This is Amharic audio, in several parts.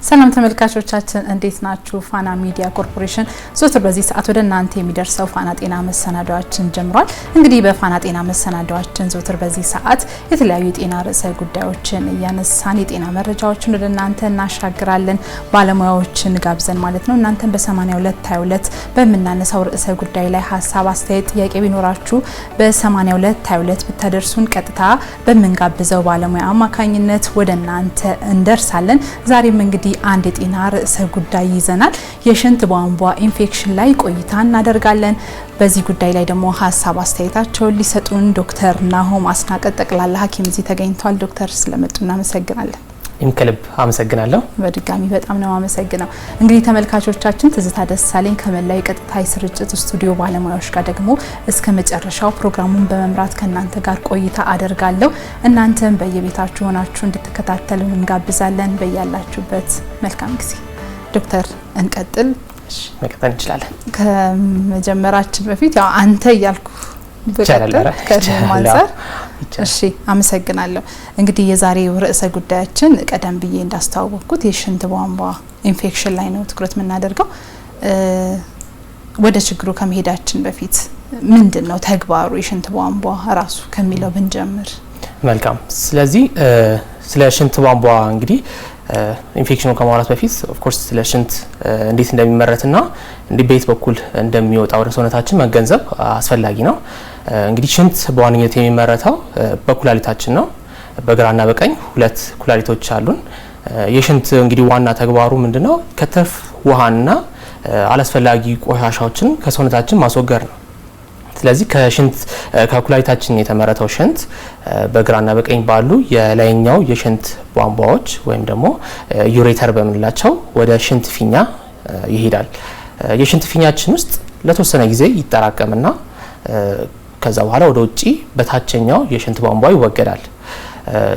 ሰላም ተመልካቾቻችን እንዴት ናችሁ? ፋና ሚዲያ ኮርፖሬሽን ሶስት በዚህ ሰዓት ወደ እናንተ የሚደርሰው ፋና ጤና መሰናዷችን ጀምሯል። እንግዲህ በፋና ጤና መሰናዷችን ዞትር በዚህ ሰዓት የተለያዩ የጤና ርዕሰ ጉዳዮችን እያነሳን የጤና መረጃዎችን ወደ እናንተ እናሻግራለን። ባለሙያዎችን ጋብዘን ማለት ነው። እናንተም በ8222 በመናነሳው ርዕሰ ጉዳይ ላይ ሀሳብ፣ አስተያየት፣ ጥያቄ ቢኖራችሁ በ8222 ብታደርሱን ቀጥታ በመንጋብዘው ባለሙያ አማካኝነት ወደ እናንተ እንደርሳለን። ዛሬም እንግዲህ አንድ የጤና ርዕሰ ጉዳይ ይዘናል። የሽንት ቧንቧ ኢንፌክሽን ላይ ቆይታ እናደርጋለን። በዚህ ጉዳይ ላይ ደግሞ ሀሳብ አስተያየታቸውን ሊሰጡን ዶክተር ናሆም አስናቀ ጠቅላላ ሐኪም እዚህ ተገኝቷል። ዶክተር ስለመጡ እናመሰግናለን። ከልብ አመሰግናለሁ። በድጋሚ በጣም ነው አመሰግነው። እንግዲህ ተመልካቾቻችን ትዝታ ደሳለኝ ከመላው የቀጥታ ስርጭት ስቱዲዮ ባለሙያዎች ጋር ደግሞ እስከ መጨረሻው ፕሮግራሙን በመምራት ከናንተ ጋር ቆይታ አደርጋለሁ። እናንተም በየቤታችሁ ሆናችሁ እንድትከታተሉን እንጋብዛለን። በያላችሁበት መልካም ጊዜ። ዶክተር እንቀጥል። መቀጠል እንችላለን። ከመጀመራችን በፊት ያው አንተ እያልኩ እሺ አመሰግናለሁ። እንግዲህ የዛሬው ርዕሰ ጉዳያችን ቀደም ብዬ እንዳስተዋወቅኩት የሽንት ቧንቧ ኢንፌክሽን ላይ ነው ትኩረት የምናደርገው። ወደ ችግሩ ከመሄዳችን በፊት ምንድነው ተግባሩ የሽንት ቧንቧ ራሱ ከሚለው ብንጀምር መልካም። ስለዚህ ስለ ሽንት ቧንቧ እንግዲህ ኢንፌክሽኑ ከማውራት በፊት ኦፍ ኮርስ ስለ ሽንት እንዴት እንደሚመረትና እንዴት በየት በኩል እንደሚወጣ ወደ ሰውነታችን መገንዘብ አስፈላጊ ነው። እንግዲህ ሽንት በዋነኝነት የሚመረተው በኩላሊታችን ነው። በግራና በቀኝ ሁለት ኩላሊቶች አሉን። የሽንት እንግዲህ ዋና ተግባሩ ምንድነው? ከትርፍ ውሃና አላስፈላጊ ቆሻሻዎችን ከሰውነታችን ማስወገድ ነው። ስለዚህ ከኩላሊታችን የተመረተው ሽንት በግራና በቀኝ ባሉ የላይኛው የሽንት ቧንቧዎች ወይም ደግሞ ዩሬተር በመላቸው ወደ ሽንት ፊኛ ይሄዳል። የሽንት ፊኛችን ውስጥ ለተወሰነ ጊዜ ይጠራቀምና ከዛ በኋላ ወደ ውጪ በታችኛው የሽንት ቧንቧ ይወገዳል።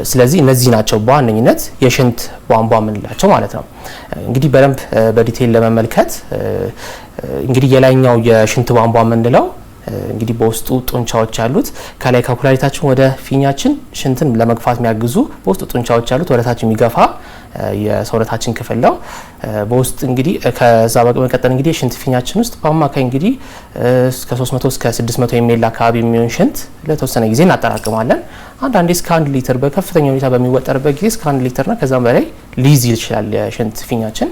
ስለዚህ እነዚህ ናቸው በዋነኝነት የሽንት ቧንቧ የምንላቸው ማለት ነው። እንግዲህ በደንብ በዲቴል ለመመልከት እንግዲህ የላይኛው የሽንት ቧንቧ የምንለው እንግዲህ በውስጡ ጡንቻዎች አሉት። ከላይ ከኩላሊታችን ወደ ፊኛችን ሽንትን ለመግፋት የሚያግዙ በውስጡ ጡንቻዎች አሉት። ወደ ታች የሚገፋ የሰውነታችን ክፍል ነው። በውስጥ እንግዲህ ከዛ በመቀጠል እንግዲህ የሽንት ፊኛችን ውስጥ በአማካይ እንግዲህ እስከ 300 እስከ 600 የሚል አካባቢ የሚሆን ሽንት ለተወሰነ ጊዜ እናጠራቅማለን። አንዳንዴ እስከ 1 ሊትር በከፍተኛ ሁኔታ በሚወጠርበት ጊዜ እስከ 1 ሊትርና ከዛም በላይ ሊይዝ ይችላል የሽንት ፊኛችን።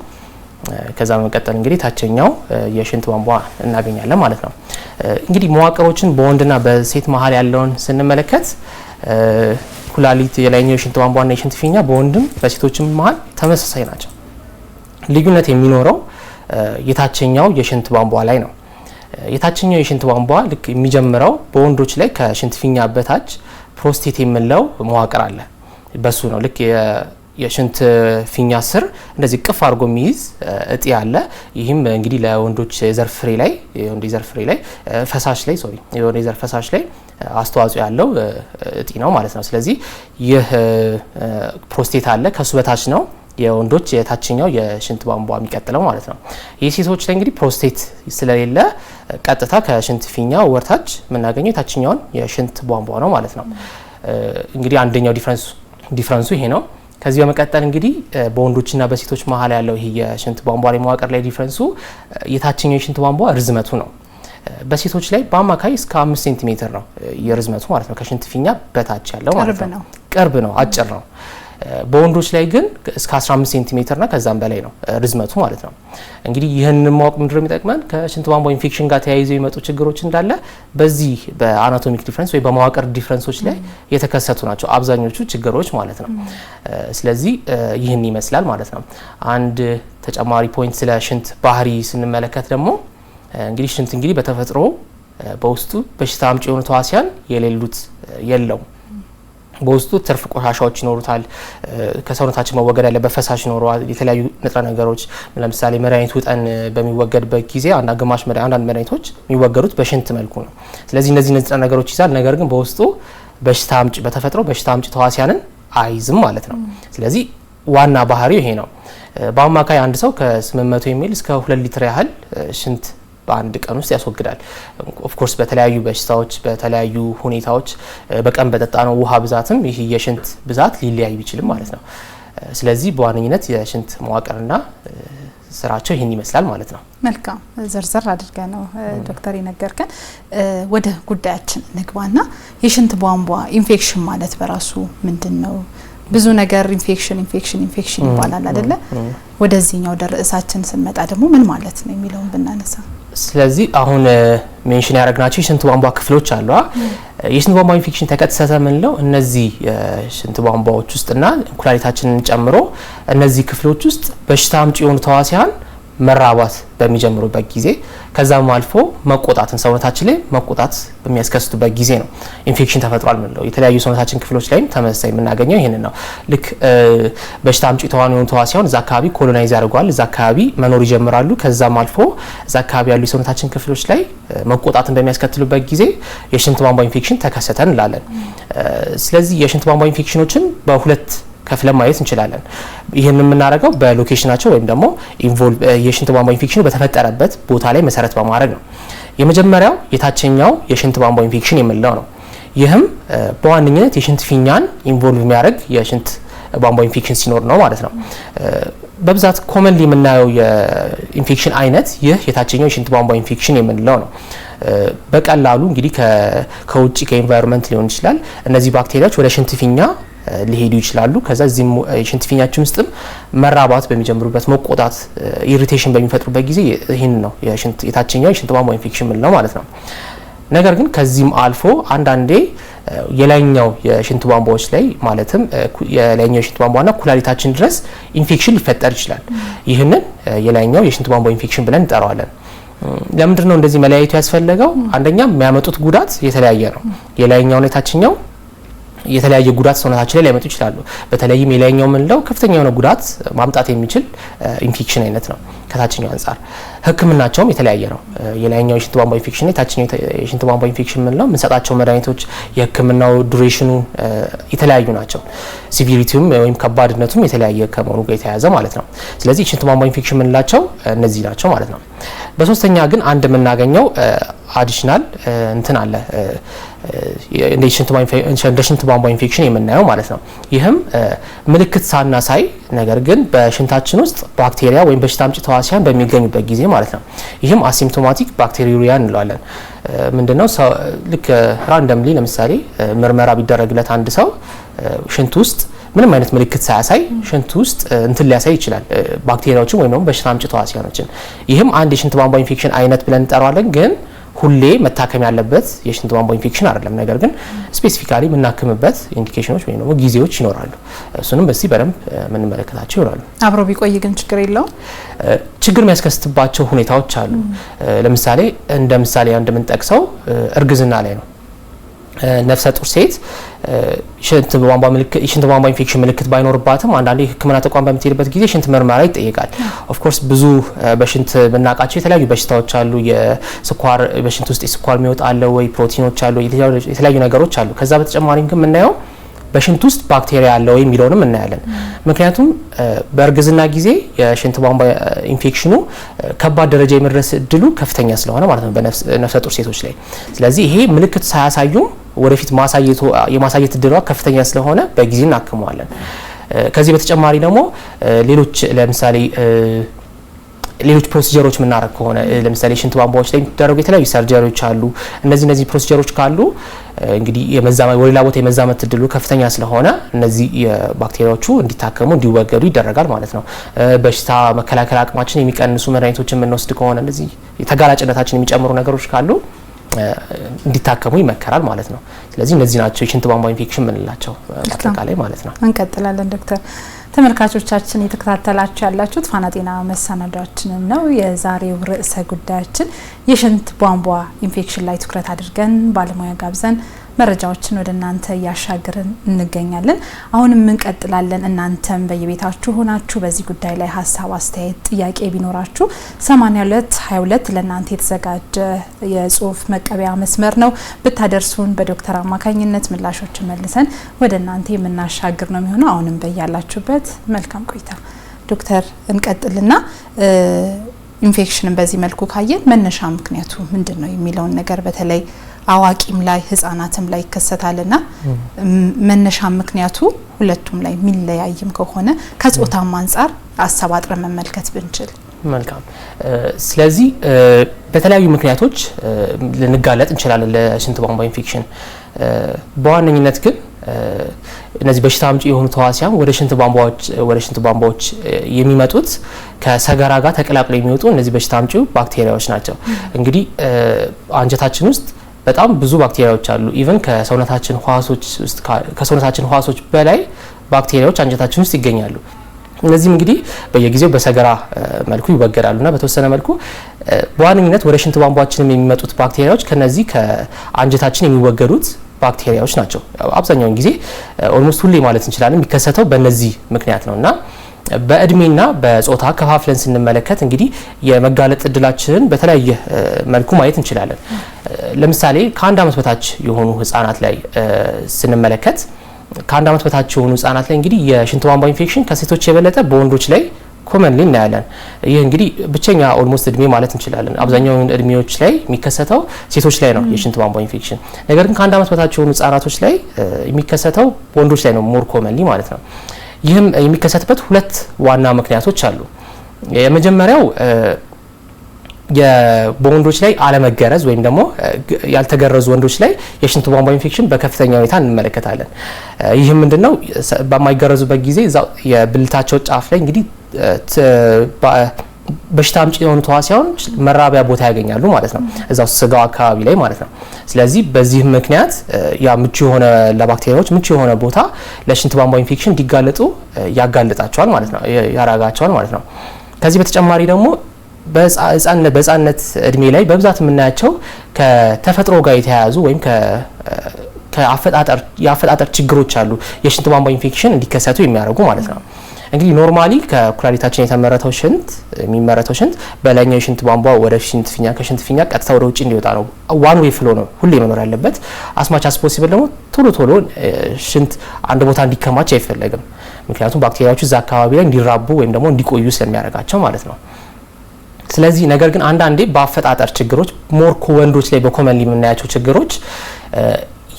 ከዛ በመቀጠል እንግዲህ ታችኛው የሽንት ቧንቧ እናገኛለን ማለት ነው። እንግዲህ መዋቅሮችን በወንድና በሴት መሀል ያለውን ስንመለከት ኩላሊት የላይኛው የሽንት ቧንቧና የሽንት ፊኛ በወንድም በሴቶችም መሀል ተመሳሳይ ናቸው። ልዩነት የሚኖረው የታችኛው የሽንት ቧንቧ ላይ ነው። የታችኛው የሽንት ቧንቧ ልክ የሚጀምረው በወንዶች ላይ ከሽንት ፊኛ በታች ፕሮስቴት የምንለው መዋቅር አለ። በሱ ነው ልክ የሽንት ፊኛ ስር እንደዚህ ቅፍ አድርጎ የሚይዝ እጢ አለ። ይህም እንግዲህ ለወንዶች የዘር ፍሬ ላይ ፈሳሽ ላይ አስተዋጽኦ ያለው እጢ ነው ማለት ነው። ስለዚህ ይህ ፕሮስቴት አለ። ከሱ በታች ነው የወንዶች የታችኛው የሽንት ቧንቧ የሚቀጥለው ማለት ነው። የሴቶች ላይ እንግዲህ ፕሮስቴት ስለሌለ ቀጥታ ከሽንት ፊኛ ወርታች የምናገኘው የታችኛውን የሽንት ቧንቧ ነው ማለት ነው። እንግዲህ አንደኛው ዲፍረንሱ ይሄ ነው። ከዚህ በመቀጠል እንግዲህ በወንዶችና በሴቶች መሀል ያለው ይሄ የሽንት ቧንቧ ላይ መዋቅር ላይ ዲፍረንሱ የታችኛው የሽንት ቧንቧ ርዝመቱ ነው። በሴቶች ላይ በአማካይ እስከ 5 ሴንቲሜትር ነው የርዝመቱ ማለት ነው። ከሽንት ፊኛ በታች ያለው ማለት ነው። ቅርብ ነው፣ አጭር ነው። በወንዶች ላይ ግን እስከ 15 ሴንቲሜትርና ከዛም በላይ ነው ርዝመቱ ማለት ነው። እንግዲህ ይህንን ማወቅ ምንድነው የሚጠቅመን? ከሽንት ቧንቧ ኢንፌክሽን ጋር ተያይዘው የመጡ ችግሮች እንዳለ በዚህ በአናቶሚክ ዲፍረንስ ወይ በመዋቅር ዲፍረንሶች ላይ የተከሰቱ ናቸው አብዛኞቹ ችግሮች ማለት ነው። ስለዚህ ይህን ይመስላል ማለት ነው። አንድ ተጨማሪ ፖይንት ስለ ሽንት ባህሪ ስንመለከት ደግሞ እንግዲህ ሽንት እንግዲህ በተፈጥሮ በውስጡ በሽታ አምጪ የሆኑ ተዋሲያን የለውም። በውስጡ ትርፍ ቆሻሻዎች ይኖሩታል። ከሰውነታችን መወገድ ያለበት ፈሳሽ ይኖረዋል። የተለያዩ ንጥረ ነገሮች ለምሳሌ መድኃኒት ውጠን በሚወገድበት ጊዜ አንዳንድ መድኃኒቶች የሚወገዱት በሽንት መልኩ ነው። ስለዚህ እነዚህ ንጥረ ነገሮች ይዛል። ነገር ግን በውስጡ በተፈጥሮ በሽታ አምጪ ተዋሲያንን አይዝም ማለት ነው። ስለዚህ ዋና ባህሪው ይሄ ነው። በአማካይ አንድ ሰው ከ800 ሚሊ እስከ 2 ሊትር ያህል ሽንት በአንድ ቀን ውስጥ ያስወግዳል። ኦፍ ኮርስ በተለያዩ በሽታዎች በተለያዩ ሁኔታዎች በቀን በጠጣነው ውሃ ብዛትም ይህ የሽንት ብዛት ሊለያይ ይችላል ማለት ነው። ስለዚህ በዋነኝነት የሽንት መዋቅርና ስራቸው ይሄን ይመስላል ማለት ነው። መልካም ዘርዘር አድርገ ነው ዶክተር ይነገርከን። ወደ ጉዳያችን ንግባና የሽንት ቧንቧ ኢንፌክሽን ማለት በራሱ ምንድነው? ብዙ ነገር ኢንፌክሽን ይባላል አይደለ? ወደዚህኛው ርዕሳችን ስንመጣ ደግሞ ምን ማለት ነው የሚለውን ብናነሳ ስለዚህ አሁን ሜንሽን ያደረግናቸው የሽንት ቧንቧ ክፍሎች አሉ። የሽንት ቧንቧ ኢንፌክሽን ተከሰተ ምንለው እነዚህ የሽንት ቧንቧዎች ውስጥና ኩላሊታችንን ጨምሮ እነዚህ ክፍሎች ውስጥ በሽታ አምጪ የሆኑ ተዋሲያን መራባት በሚጀምሩበት ጊዜ ከዛም አልፎ መቆጣትን ሰውነታችን ላይ መቆጣት በሚያስከስቱበት ጊዜ ነው ኢንፌክሽን ተፈጥሯል ምንለው። የተለያዩ ሰውነታችን ክፍሎች ላይም ተመሳሳይ የምናገኘው ይሄንን ነው። ልክ በሽታ አምጪ የሆኑ ተዋሲያን እዛ አካባቢ ኮሎናይዝ ያደርጋሉ፣ እዛ አካባቢ መኖር ይጀምራሉ። ከዛም አልፎ እዛ አካባቢ ያሉ የሰውነታችን ክፍሎች ላይ መቆጣትን በሚያስከትሉበት ጊዜ የሽንት ቧንቧ ኢንፌክሽን ተከሰተ እንላለን። ስለዚህ የሽንት ቧንቧ ኢንፌክሽኖችን በሁለት ከፍለን ማየት እንችላለን። ይሄን የምናደርገው በሎኬሽናቸው ወይም ደግሞ የሽንት ቧንቧ ኢንፌክሽኑ በተፈጠረበት ቦታ ላይ መሰረት በማድረግ ነው። የመጀመሪያው የታችኛው የሽንት ቧንቧ ኢንፌክሽን የምንለው ነው። ይህም በዋነኝነት የሽንት ፊኛን ኢንቮልቭ የሚያደርግ የሽንት ቧንቧ ኢንፌክሽን ሲኖር ነው ማለት ነው። በብዛት ኮመንሊ የምናየው የኢንፌክሽን አይነት ይህ የታችኛው የሽንት ቧንቧ ኢንፌክሽን የምንለው ነው። በቀላሉ እንግዲህ ከውጭ ከኤንቫይሮንመንት ሊሆን ይችላል እነዚህ ባክቴሪያዎች ወደ ሽንት ፊኛ ሊሄዱ ይችላሉ። ከዛ እዚህም የሽንት ፊኛችን ውስጥም መራባት በሚጀምሩበት መቆጣት ኢሪቴሽን በሚፈጥሩበት ጊዜ ይህን ነው የታችኛው የሽንት ቧንቧ ኢንፌክሽን ምንለው ማለት ነው። ነገር ግን ከዚህም አልፎ አንዳንዴ የላይኛው የሽንት ቧንቧዎች ላይ ማለትም የላይኛው የሽንት ቧንቧና ኩላሊታችን ድረስ ኢንፌክሽን ሊፈጠር ይችላል። ይህንን የላይኛው የሽንት ቧንቧ ኢንፌክሽን ብለን እንጠራዋለን። ለምንድን ነው እንደዚህ መለያየቱ ያስፈለገው? አንደኛ የሚያመጡት ጉዳት የተለያየ ነው። የላይኛውና የታችኛው የተለያየ ጉዳት ሰውነታችን ላይ ሊያመጡ ይችላሉ። በተለይም የላይኛው ምንለው ከፍተኛ የሆነ ጉዳት ማምጣት የሚችል ኢንፌክሽን አይነት ነው። ከታችኛው አንፃር ህክምናቸውም የተለያየ ነው። የላይኛው የሽንት ቧንቧ ኢንፌክሽን የታችኛው የሽንት ቧንቧ ኢንፌክሽን ምንለው የምንሰጣቸው መድኃኒቶች የህክምናው ዱሬሽኑ የተለያዩ ናቸው። ሲቪሪቲውም ወይም ከባድነቱም የተለያየ ከመሆኑ ጋር የተያያዘ ማለት ነው። ስለዚህ የሽንት ቧንቧ ኢንፌክሽን ምንላቸው እነዚህ ናቸው ማለት ነው። በሶስተኛ ግን አንድ የምናገኘው አዲሽናል እንትን አለ እንደ ሽንት ቧንቧ ኢንፌክሽን የምናየው ማለት ነው። ይህም ምልክት ሳናሳይ ነገር ግን በሽንታችን ውስጥ ባክቴሪያ ወይም በሽታ አምጪ ተዋሲያን በሚገኙበት ጊዜ ማለት ነው። ይህም አሲምፕቶማቲክ ባክቴሪዩሪያ እንለዋለን። ምንድነው? ልክ ራንደምሊ ለምሳሌ ምርመራ ቢደረግለት አንድ ሰው ሽንት ውስጥ ምንም አይነት ምልክት ሳያሳይ ሽንት ውስጥ እንትን ሊያሳይ ይችላል ባክቴሪያዎችን ወይም ደግሞ በሽታ አምጪ ተዋሲያኖችን። ይህም አንድ የሽንት ቧንቧ ኢንፌክሽን አይነት ብለን እንጠራዋለን። ግን ሁሌ መታከም ያለበት የሽንት ቧንቧ ኢንፌክሽን አይደለም። ነገር ግን ስፔሲፊካሊ የምናክምበት ኢንዲኬሽኖች ወይም ደግሞ ጊዜዎች ይኖራሉ። እሱንም በዚህ በደንብ የምንመለከታቸው ይኖራሉ። አብሮ ቢቆይ ግን ችግር የለውም። ችግር የሚያስከስትባቸው ሁኔታዎች አሉ። ለምሳሌ እንደ ምሳሌ አንድ የምንጠቅሰው እርግዝና ላይ ነው። ነፍሰ ጡር ሴት ሽንት ቧንቧ ኢንፌክሽን ምልክት ባይኖርባትም አንዳንዴ ሕክምና ተቋም በምትሄድበት ጊዜ ሽንት ምርመራ ይጠይቃል። ኦፍ ኮርስ ብዙ በሽንት የምናውቃቸው የተለያዩ በሽታዎች አሉ። የስኳር በሽንት ውስጥ የስኳር የሚወጣ አለ ወይ፣ ፕሮቲኖች አሉ፣ የተለያዩ ነገሮች አሉ። ከዛ በተጨማሪም ግን የምናየው በሽንት ውስጥ ባክቴሪያ አለ ወይ የሚለውንም እናያለን። ምክንያቱም በእርግዝና ጊዜ የሽንት ቧንቧ ኢንፌክሽኑ ከባድ ደረጃ የመድረስ እድሉ ከፍተኛ ስለሆነ ማለት ነው በነፍሰ ጡር ሴቶች ላይ። ስለዚህ ይሄ ምልክት ሳያሳዩም ወደፊት የማሳየት እድሏ ከፍተኛ ስለሆነ በጊዜ እናክመዋለን። ከዚህ በተጨማሪ ደግሞ ሌሎች ለምሳሌ ሌሎች ፕሮሲጀሮች የምናደርግ ከሆነ ለምሳሌ ሽንት ቧንቧዎች ላይ የሚደረጉ የተለያዩ ሰርጀሪዎች አሉ። እነዚህ ፕሮሲጀሮች ካሉ እንግዲህ ወደ ሌላ ቦታ የመዛመት እድሉ ከፍተኛ ስለሆነ እነዚህ የባክቴሪያዎቹ እንዲታከሙ እንዲወገዱ ይደረጋል ማለት ነው። በሽታ መከላከል አቅማችን የሚቀንሱ መድኃኒቶችን የምንወስድ ከሆነ እነዚህ ተጋላጭነታችን የሚጨምሩ ነገሮች ካሉ እንዲታከሙ ይመከራል ማለት ነው። ስለዚህ እነዚህ ናቸው የሽንት ቧንቧ ኢንፌክሽን የምንላቸው በአጠቃላይ ማለት ነው። እንቀጥላለን ዶክተር። ተመልካቾቻችን የተከታተላችሁ ያላችሁት ፋና ጤና መሰናዷችንን ነው። የዛሬው ርዕሰ ጉዳያችን የሽንት ቧንቧ ኢንፌክሽን ላይ ትኩረት አድርገን ባለሙያ ጋብዘን መረጃዎችን ወደ እናንተ እያሻገርን እንገኛለን። አሁንም እንቀጥላለን። እናንተም በየቤታችሁ ሆናችሁ በዚህ ጉዳይ ላይ ሀሳብ፣ አስተያየት፣ ጥያቄ ቢኖራችሁ 8222 ለእናንተ የተዘጋጀ የጽሁፍ መቀበያ መስመር ነው። ብታደርሱን በዶክተር አማካኝነት ምላሾችን መልሰን ወደ እናንተ የምናሻግር ነው የሚሆነው። አሁንም በያላችሁበት መልካም ቆይታ። ዶክተር እንቀጥልና ኢንፌክሽንን በዚህ መልኩ ካየን መነሻ ምክንያቱ ምንድን ነው የሚለውን ነገር በተለይ አዋቂም ላይ ህፃናትም ላይ ይከሰታልና መነሻ ምክንያቱ ሁለቱም ላይ የሚለያይም ከሆነ ከጾታም አንፃር አሰባጥረን መመልከት ብንችል መልካም። ስለዚህ በተለያዩ ምክንያቶች ልንጋለጥ እንችላለን ለሽንት ቧንቧ ኢንፌክሽን። በዋነኝነት ግን እነዚህ በሽታ አምጪ የሆኑ ተዋሲያን ወደ ሽንት ቧንቧዎች የሚመጡት ከሰገራ ጋር ተቀላቅለው የሚወጡ እነዚህ በሽታ አምጪ ባክቴሪያዎች ናቸው። እንግዲህ አንጀታችን ውስጥ በጣም ብዙ ባክቴሪያዎች አሉ። ኢቭን ከሰውነታችን ህዋሶች በላይ ባክቴሪያዎች አንጀታችን ውስጥ ይገኛሉ። እነዚህም እንግዲህ በየጊዜው በሰገራ መልኩ ይወገዳሉና በተወሰነ መልኩ በዋነኝነት ወደ ሽንት ቧንቧችንም የሚመጡት ባክቴሪያዎች ከነዚህ ከአንጀታችን የሚወገዱት ባክቴሪያዎች ናቸው። አብዛኛውን ጊዜ ኦልሞስት ሁሌ ማለት እንችላለን የሚከሰተው በእነዚህ ምክንያት ነውና በእድሜና በጾታ ከፋፍለን ስንመለከት እንግዲህ የመጋለጥ እድላችንን በተለያየ መልኩ ማየት እንችላለን። ለምሳሌ ከ1 ዓመት በታች የሆኑ ህፃናት ላይ ስንመለከት ከ1 ዓመት በታች የሆኑ ህፃናት ላይ እንግዲህ የሽንት ቧንቧ ኢንፌክሽን ከሴቶች የበለጠ በወንዶች ላይ ኮመንሊ እናያለን። ይህ እንግዲህ ብቸኛ ኦልሞስት እድሜ ማለት እንችላለን። አብዛኛው እድሜዎች ላይ የሚከሰተው ሴቶች ላይ ነው የሽንት ቧንቧ ኢንፌክሽን። ነገር ግን ከ1 ዓመት በታች የሆኑ ህፃናቶች ላይ የሚከሰተው ወንዶች ላይ ነው ሞር ኮመንሊ ማለት ነው። ይህም የሚከሰትበት 2 ዋና ምክንያቶች አሉ። የመጀመሪያው በወንዶች ላይ አለመገረዝ ወይም ደግሞ ያልተገረዙ ወንዶች ላይ የሽንት ቧንቧ ኢንፌክሽን በከፍተኛ ሁኔታ እንመለከታለን። ይህም ምንድነው በማይገረዙበት ጊዜ የብልታቸው ጫፍ ላይ እንግዲህ በሽታ አምጪ የሆኑ ተዋሲያኖች መራቢያ ቦታ ያገኛሉ ማለት ነው፣ እዛው ስጋው አካባቢ ላይ ማለት ነው። ስለዚህ በዚህ ምክንያት ያ ምቹ የሆነ ለባክቴሪያዎች ምቹ የሆነ ቦታ ለሽንት ቧንቧ ኢንፌክሽን እንዲጋለጡ ያጋልጣቸዋል ማለት ነው፣ ያራጋቸዋል ማለት ነው። ከዚህ በተጨማሪ ደግሞ በህፃንነት እድሜ ላይ በብዛት የምናያቸው ከተፈጥሮ ጋር የተያያዙ ወይም የአፈጣጠር ችግሮች አሉ የሽንት ቧንቧ ኢንፌክሽን እንዲከሰቱ የሚያደርጉ ማለት ነው። እንግዲህ ኖርማሊ ከኩላሊታችን የሚመረተው ሽንት በላይኛው የሽንት ቧንቧ ወደ ሽንት ፊኛ ከሽንት ፊኛ ቀጥታ ወደ ውጭ እንዲወጣ ነው። ዋን ዌይ ፍሎ ነው ሁሌ መኖር ያለበት። አስማች አስ ፖሲብል ደግሞ ቶሎ ሽንት አንድ ቦታ እንዲከማች አይፈለግም። ምክንያቱም ባክቴሪያዎቹ እዛ አካባቢ ላይ እንዲራቡ ወይም ደግሞ እንዲቆዩ ስለሚያደርጋቸው ማለት ነው። ስለዚህ ነገር ግን አንዳንዴ በአፈጣጠር ችግሮች ሞር ወንዶች ላይ በኮመንሊ የምናያቸው ችግሮች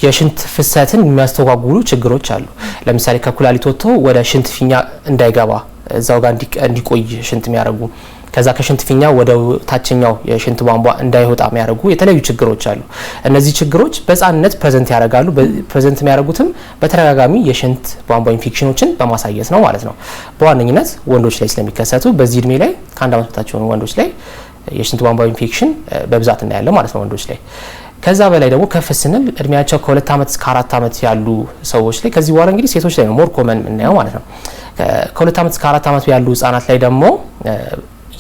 የሽንት ፍሰትን የሚያስተጓጉሉ ችግሮች አሉ። ለምሳሌ ከኩላሊት ወጥቶ ወደ ሽንት ፊኛ እንዳይገባ እዛው ጋር እንዲቆይ ሽንት የሚያደርጉ፣ ከዛ ከሽንት ፊኛ ወደ ታችኛው የሽንት ቧንቧ እንዳይወጣ የሚያደርጉ የተለያዩ ችግሮች አሉ። እነዚህ ችግሮች በህፃንነት ፕሬዘንት ያደርጋሉ። ፕሬዘንት የሚያደርጉትም በተደጋጋሚ የሽንት ቧንቧ ኢንፌክሽኖችን በማሳየት ነው ማለት ነው። በዋነኝነት ወንዶች ላይ ስለሚከሰቱ በዚህ እድሜ ላይ ከ1 ዓመት በታች የሆኑ ወንዶች ላይ የሽንት ቧንቧ ኢንፌክሽን በብዛት እናያለን ማለት ነው ወንዶች ላይ። ከዛ በላይ ደግሞ ከፍ ስንል እድሜያቸው ከ2 ዓመት እስከ 4 ዓመት ያሉ ሰዎች ላይ ከዚህ በኋላ እንግዲህ ሴቶች ላይ ነው ሞር ኮመን የምናየው ማለት ነው። ከ2 ዓመት እስከ 4 ዓመት ያሉ ህፃናት ላይ ደግሞ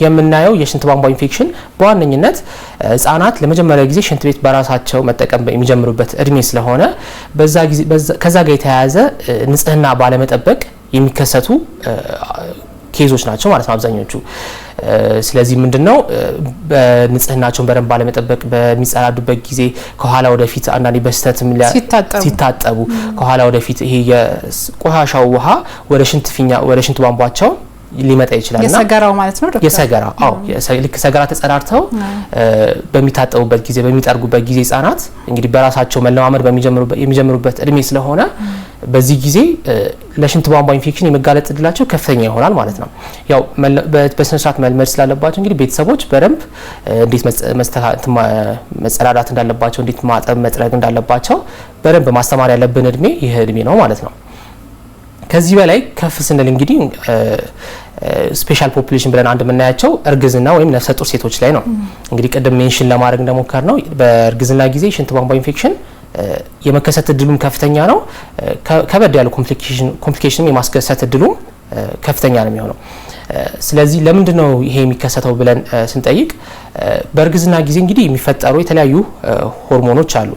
የምናየው የሽንት ቧንቧ ኢንፌክሽን በዋነኝነት ህፃናት ለመጀመሪያ ጊዜ ሽንት ቤት በራሳቸው መጠቀም የሚጀምሩበት እድሜ ስለሆነ ከዛ ጋር የተያያዘ ንጽህና ባለመጠበቅ የሚከሰቱ ኬዞች ናቸው ማለት ነው አብዛኞቹ። ስለዚህ ምንድነው በንጽህናቸውን በደንብ ባለመጠበቅ በሚጸዳዱበት ጊዜ ከኋላ ወደፊት አንዳንዴ በስተት ሲታጠቡ ከኋላ ወደፊት ይሄ የቆሻሻው ውሃ ወደ ሽንት ቧንቧቸው ሊመጣ ይችላልና የሰገራው ማለት ነው ዶክተር የሰገራ ልክ ሰገራ ተጸዳድተው በሚታጠቡበት ጊዜ በሚጠርጉበት ጊዜ ህፃናት እንግዲህ በራሳቸው መለማመድ የሚጀምሩበት እድሜ ስለሆነ በዚህ ጊዜ ለሽንት ቧንቧ ኢንፌክሽን የመጋለጥ እድላቸው ከፍተኛ ይሆናል ማለት ነው። ያው በስነ ስርዓት መልመድ ስላለባቸው እንግዲህ ቤተሰቦች በደንብ እንዴት መጸዳዳት እንዳለባቸው እንዴት ማጠብ መጥረግ እንዳለባቸው በደንብ ማስተማር ያለብን እድሜ ይሄ እድሜ ነው ማለት ነው። ከዚህ በላይ ከፍ ስንል እንግዲህ ስፔሻል ፖፑሌሽን ብለን አንድ የምናያቸው እርግዝና ወይም ነፍሰ ጡር ሴቶች ላይ ነው። እንግዲህ ቅድም ሜንሽን ለማድረግ እንደሞከር ነው በእርግዝና ጊዜ ሽንት ቧንቧ ኢንፌክሽን የመከሰት እድሉም ከፍተኛ ነው። ከበድ ያሉ ኮምፕሊኬሽንም የማስከሰት እድሉም ከፍተኛ ነው የሚሆነው። ስለዚህ ለምንድን ነው ይሄ የሚከሰተው ብለን ስንጠይቅ በእርግዝና ጊዜ እንግዲህ የሚፈጠሩ የተለያዩ ሆርሞኖች አሉ።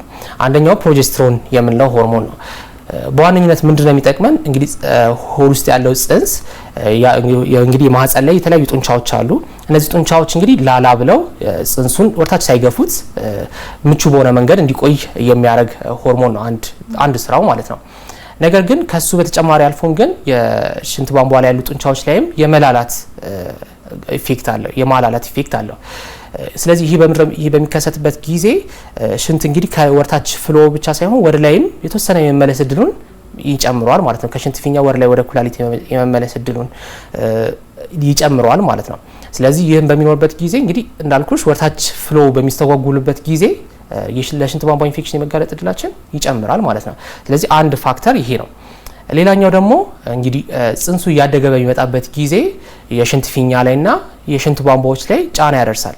አንደኛው ፕሮጀስትሮን የምንለው ሆርሞን ነው። በዋነኝነት ምንድነው የሚጠቅመን እንግዲህ ሆድ ውስጥ ያለው ጽንስ እንግዲህ የማህፀን ላይ የተለያዩ ጡንቻዎች አሉ። እነዚህ ጡንቻዎች እንግዲህ ላላ ብለው ጽንሱን ወርታች ሳይገፉት ምቹ በሆነ መንገድ እንዲቆይ የሚያደርግ ሆርሞን ነው አንድ ስራው ማለት ነው። ነገር ግን ከሱ በተጨማሪ አልፎን ግን የሽንት ቧንቧ ላይ ያሉ ጡንቻዎች ላይም የማላላት ኢፌክት አለው። ስለዚህ ይሄ በሚከሰትበት ጊዜ ሽንት እንግዲህ ከወርታች ፍሎ ብቻ ሳይሆን ወደ ላይም የተወሰነ የመመለስ እድሉን ይጨምረዋል ማለት ነው። ከሽንት ፊኛ ወደ ላይ ወደ ኩላሊት የመመለስ እድሉን ይጨምረዋል ማለት ነው። ስለዚህ ይህን በሚኖርበት ጊዜ እንግዲህ እንዳልኩሽ ወርታች ፍሎ በሚስተጓጉልበት ጊዜ ለሽንት ቧንቧ ኢንፌክሽን የመጋለጥ እድላችን ይጨምራል ማለት ነው። ስለዚህ አንድ ፋክተር ይሄ ነው። ሌላኛው ደግሞ እንግዲህ ጽንሱ እያደገ በሚመጣበት ጊዜ የሽንት ፊኛ ላይና የሽንት ቧንቧዎች ላይ ጫና ያደርሳል።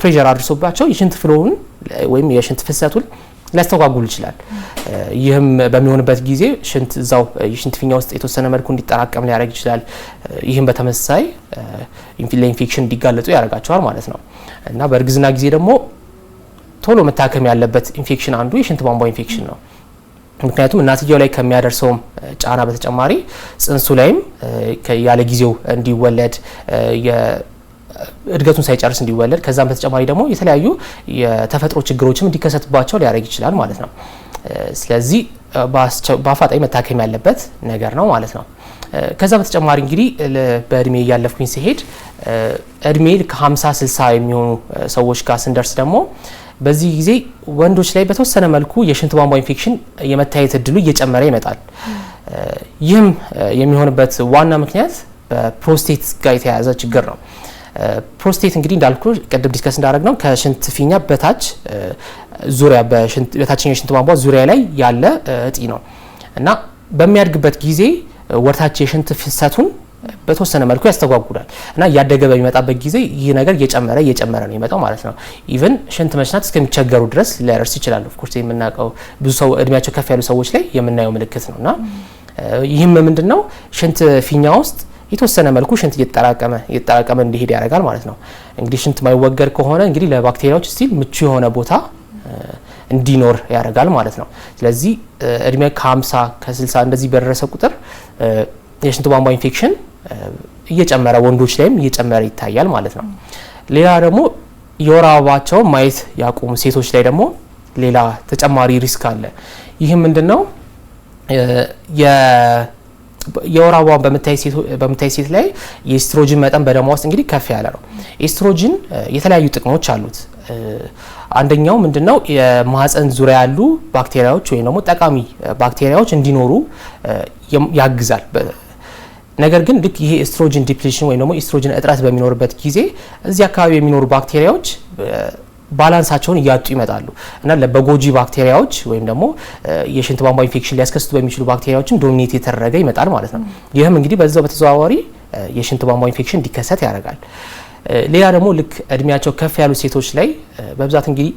ፕሬሸር አድርሶባቸው የሽንት ፍሎውን ወይም የሽንት ፍሰቱን ሊያስተጓጉል ይችላል። ይህም በሚሆንበት ጊዜ ሽንት እዛው የሽንት ፊኛ ውስጥ የተወሰነ መልኩ እንዲጠራቀም ሊያደርግ ይችላል። ይህም በተመሳሳይ ለኢንፌክሽን እንዲጋለጡ ያደርጋቸዋል ማለት ነው እና በእርግዝና ጊዜ ደግሞ ቶሎ መታከም ያለበት ኢንፌክሽን አንዱ የሽንት ቧንቧ ኢንፌክሽን ነው። ምክንያቱም እናትየው ላይ ከሚያደርሰውም ጫና በተጨማሪ ጽንሱ ላይም ያለ ጊዜው እንዲወለድ እድገቱን ሳይጨርስ እንዲወለድ ከዛም በተጨማሪ ደግሞ የተለያዩ የተፈጥሮ ችግሮችም እንዲከሰትባቸው ሊያደርግ ይችላል ማለት ነው። ስለዚህ በአፋጣኝ መታከም ያለበት ነገር ነው ማለት ነው። ከዛ በተጨማሪ እንግዲህ በእድሜ እያለፍኩኝ ሲሄድ እድሜ ከ50 60 የሚሆኑ ሰዎች ጋር ስንደርስ ደግሞ በዚህ ጊዜ ወንዶች ላይ በተወሰነ መልኩ የሽንት ቧንቧ ኢንፌክሽን የመታየት እድሉ እየጨመረ ይመጣል። ይህም የሚሆንበት ዋና ምክንያት በፕሮስቴት ጋር የተያያዘ ችግር ነው። ፕሮስቴት እንግዲህ እንዳልኩ ቅድም ዲስከስ እንዳደረግነው ከሽንት ፊኛ በታች ዙሪያ በታችኛው የሽንት ቧንቧ ዙሪያ ላይ ያለ እጢ ነው እና በሚያድግበት ጊዜ ወርታች የሽንት ፍሰቱን በተወሰነ መልኩ ያስተጓጉላል እና እያደገ በሚመጣበት ጊዜ ይህ ነገር እየጨመረ ነው የሚመጣው ማለት ነው። ኢቭን ሽንት መሽናት እስከሚቸገሩ ድረስ ሊያደርስ ይችላል። ኦፍኮርስ የምናውቀው ብዙ ሰው እድሜያቸው ከፍ ያሉ ሰዎች ላይ የምናየው ምልክት ነው እና ይህም ምንድነው ሽንት ፊኛ ውስጥ የተወሰነ መልኩ ሽንት እየተጠራቀመ እንዲሄድ ያደርጋል ማለት ነው። እንግዲህ ሽንት ማይወገድ ከሆነ እንግዲህ ለባክቴሪያዎች ስቲል ምቹ የሆነ ቦታ እንዲኖር ያደርጋል ማለት ነው። ስለዚህ እድሜ ከ50 ከ60 እንደዚህ በደረሰ ቁጥር የሽንት ቧንቧ ኢንፌክሽን እየጨመረ ወንዶች ላይም እየጨመረ ይታያል ማለት ነው። ሌላ ደግሞ የወር አበባቸውን ማየት ያቆሙ ሴቶች ላይ ደግሞ ሌላ ተጨማሪ ሪስክ አለ። ይህም ምንድነው? የወር አበባን በምታይ ሴት ላይ የኤስትሮጅን መጠን በደሟ ውስጥ እንግዲህ ከፍ ያለ ነው። ኤስትሮጅን የተለያዩ ጥቅሞች አሉት። አንደኛው ምንድነው? የማህፀን ዙሪያ ያሉ ባክቴሪያዎች ወይም ደግሞ ጠቃሚ ባክቴሪያዎች እንዲኖሩ ያግዛል። ነገር ግን ልክ ይሄ ኤስትሮጅን ዲፕሊሽን ወይም ደግሞ ኤስትሮጅን እጥረት በሚኖርበት ጊዜ እዚህ አካባቢ የሚኖሩ ባክቴሪያዎች ባላንሳቸውን እያጡ ይመጣሉ እና በጎጂ ባክቴሪያዎች ወይም ደግሞ የሽንት ቧንቧ ኢንፌክሽን ሊያስከስቱ በሚችሉ ባክቴሪያዎችም ዶሚኔት የተደረገ ይመጣል ማለት ነው። ይህም እንግዲህ በዛው በተዘዋዋሪ የሽንት ቧንቧ ኢንፌክሽን እንዲከሰት ያደርጋል። ሌላ ደግሞ ልክ እድሜያቸው ከፍ ያሉ ሴቶች ላይ በብዛት እንግዲህ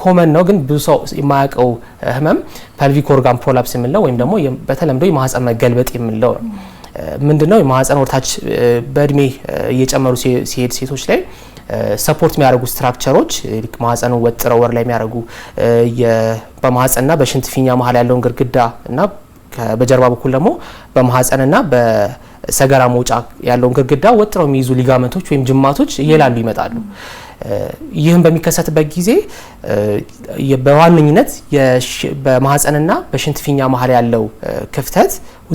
ኮመን ነው ግን ብዙ ሰው የማያውቀው ህመም ፐልቪክ ኦርጋን ፕሮላፕስ የምንለው ወይም ደግሞ በተለምዶ የማህፀን መገልበጥ የምንለው ነው። ምንድነው? የማህፀን ወርታች በእድሜ እየጨመሩ ሲሄድ ሴቶች ላይ ሰፖርት የሚያደርጉ ስትራክቸሮች ማህፀን ወጥረው ወር ላይ የሚያደርጉ በማህፀንና በሽንት ፊኛ መሀል ያለውን ግድግዳ እና በጀርባ በኩል ደግሞ በማህፀንና በሰገራ መውጫ ያለውን ግድግዳ ወጥረው የሚይዙ ሊጋመንቶች ወይም ጅማቶች እየላሉ ይመጣሉ። ይህም በሚከሰትበት ጊዜ በዋነኝነት በማህፀንና በሽንት ፊኛ መሀል ያለው ክፍተት